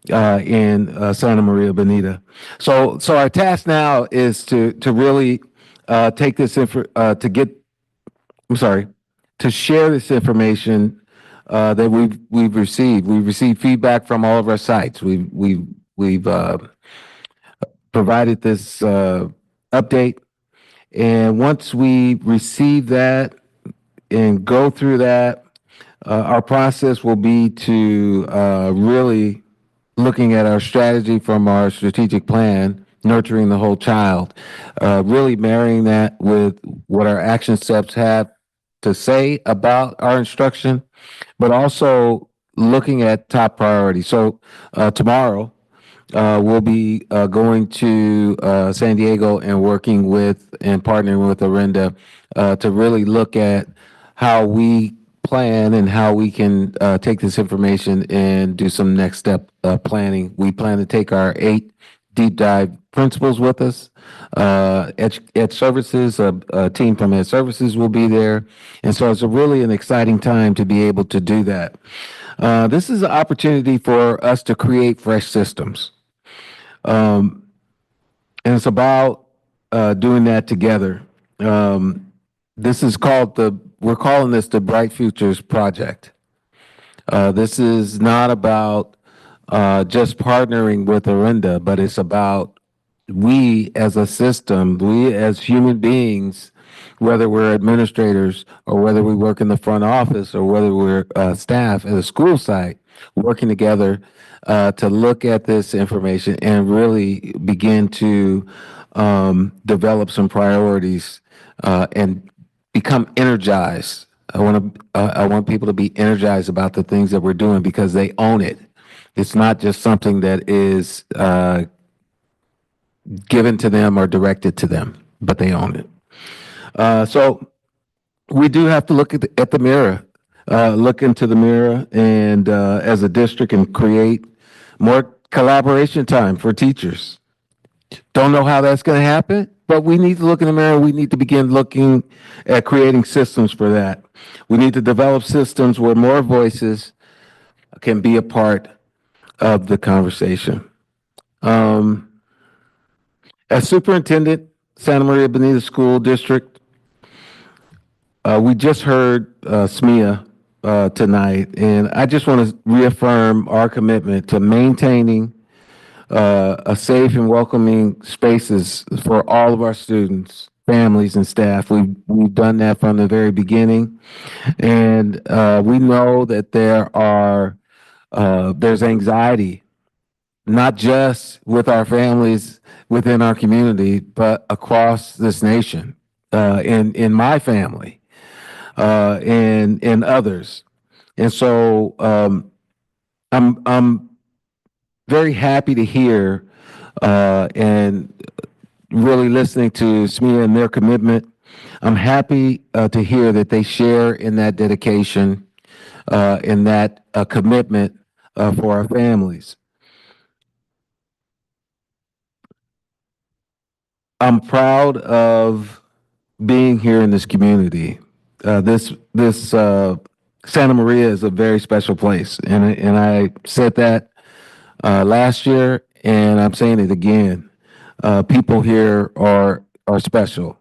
in Santa Maria Bonita. So our task now is to really take this to share this information that we've received. We've received feedback from all of our sites. We've provided this update, and once we receive that and go through that, our process will be to really looking at our strategy from our strategic plan, nurturing the whole child, really marrying that with what our action steps have to say about our instruction, but also looking at top priorities. So tomorrow, we'll be going to San Diego and working with and partnering with Orinda to really look at how we plan and how we can take this information and do some next step planning. We plan to take our 8 deep dive principles with us. Ed Services, a team from Ed Services will be there. And so it's really an exciting time to be able to do that. This is an opportunity for us to create fresh systems. And it's about doing that together. This is we're calling this the Bright Futures Project. This is not about just partnering with Orinda, but it's about we as a system, we as human beings, whether we're administrators or whether we work in the front office or whether we're staff at a school site, working together to look at this information and really begin to develop some priorities and become energized. I want people to be energized about the things that we're doing because they own it. It's not just something that is given to them or directed to them, but they own it. So we do have to look at the mirror, look into the mirror, and as a district, and create more collaboration time for teachers. Don't know how that's going to happen, but we need to look in the mirror. We need to begin looking at creating systems for that. We need to develop systems where more voices can be a part of the conversation. As superintendent, Santa Maria Bonita School District, we just heard SMEA tonight, and I just want to reaffirm our commitment to maintaining a safe and welcoming spaces for all of our students, families, and staff. We've done that from the very beginning, and we know that there's anxiety, not just with our families within our community, but across this nation, in my family, and others. And so I'm very happy to hear and really listening to SMEA and their commitment. I'm happy to hear that they share in that dedication, in that commitment for our families. I'm proud of being here in this community. This Santa Maria is a very special place, and I said that last year, and I'm saying it again. People here are special.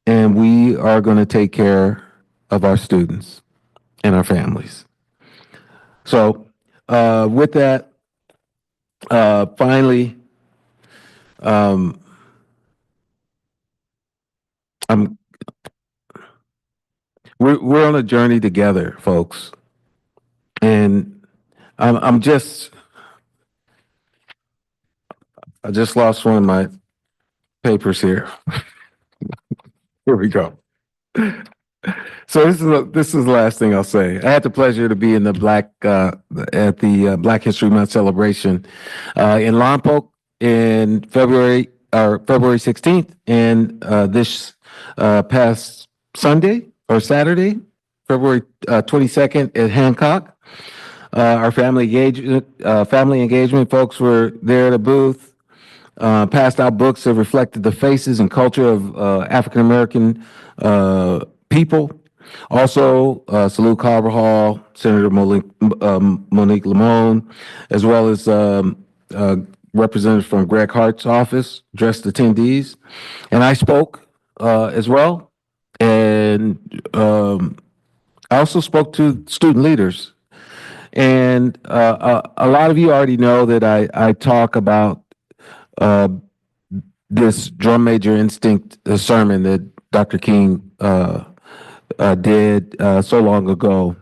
and we are going to take care of our students and our families. So with that, finally, we're on a journey together, folks, and I just lost one of my papers here. Here we go. So this is the last thing I'll say. I had the pleasure to be in the Black History Month celebration in Lompoc in February 16th, and this past Sunday or Saturday, February 22nd at Hancock. Our family engagement folks were there at a booth, passed out books that reflected the faces and culture of African American people. Also, Salute Carvajal, Senator Monique Lamone, as well as representatives from Greg Hart's office addressed attendees. And I spoke as well. And I also spoke to student leaders. And a lot of you already know that I talk about this drum major instinct sermon that Dr. King did so long ago.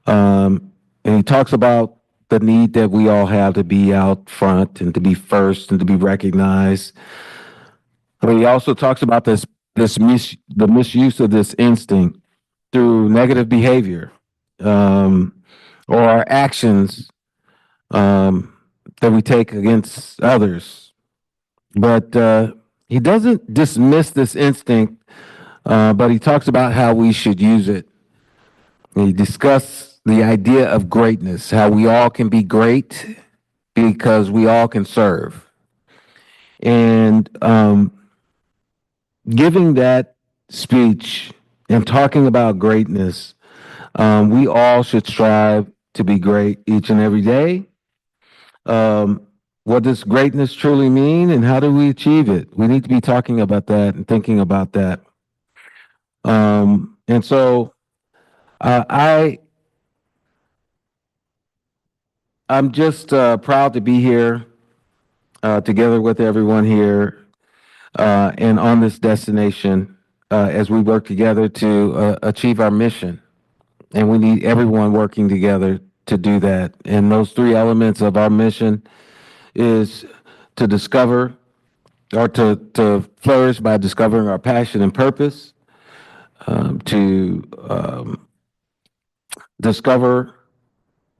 And he talks about the need that we all have to be out front and to be first and to be recognized. But he also talks about the misuse of this instinct through negative behavior or our actions that we take against others. But he doesn't dismiss this instinct, but he talks about how we should use it. He discussed the idea of greatness, how we all can be great because we all can serve. And giving that speech and talking about greatness, we all should strive to be great each and every day. What does greatness truly mean and how do we achieve it? We need to be talking about that and thinking about that. And so I'm just proud to be here together with everyone here and on this destination as we work together to achieve our mission. And we need everyone working together to do that. And those three elements of our mission is to discover or to flourish by discovering our passion and purpose, to discover,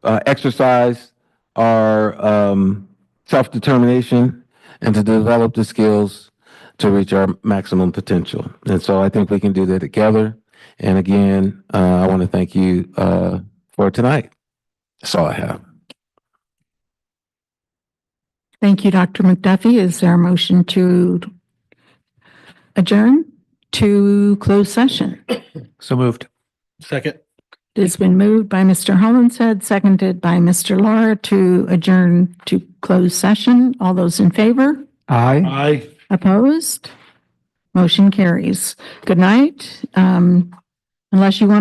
exercise our self-determination, and to develop the skills to reach our maximum potential. And so I think we can do that together. And again, I want to thank you for tonight. That's all I have. Thank you, Dr. McDuffie. Is there a motion to adjourn to closed session? So moved. Second. It has been moved by Mr. Hollinshead, seconded by Mr. Laura to adjourn to closed session. All those in favor? Aye. Aye. Opposed? Motion carries. Good night. Unless you want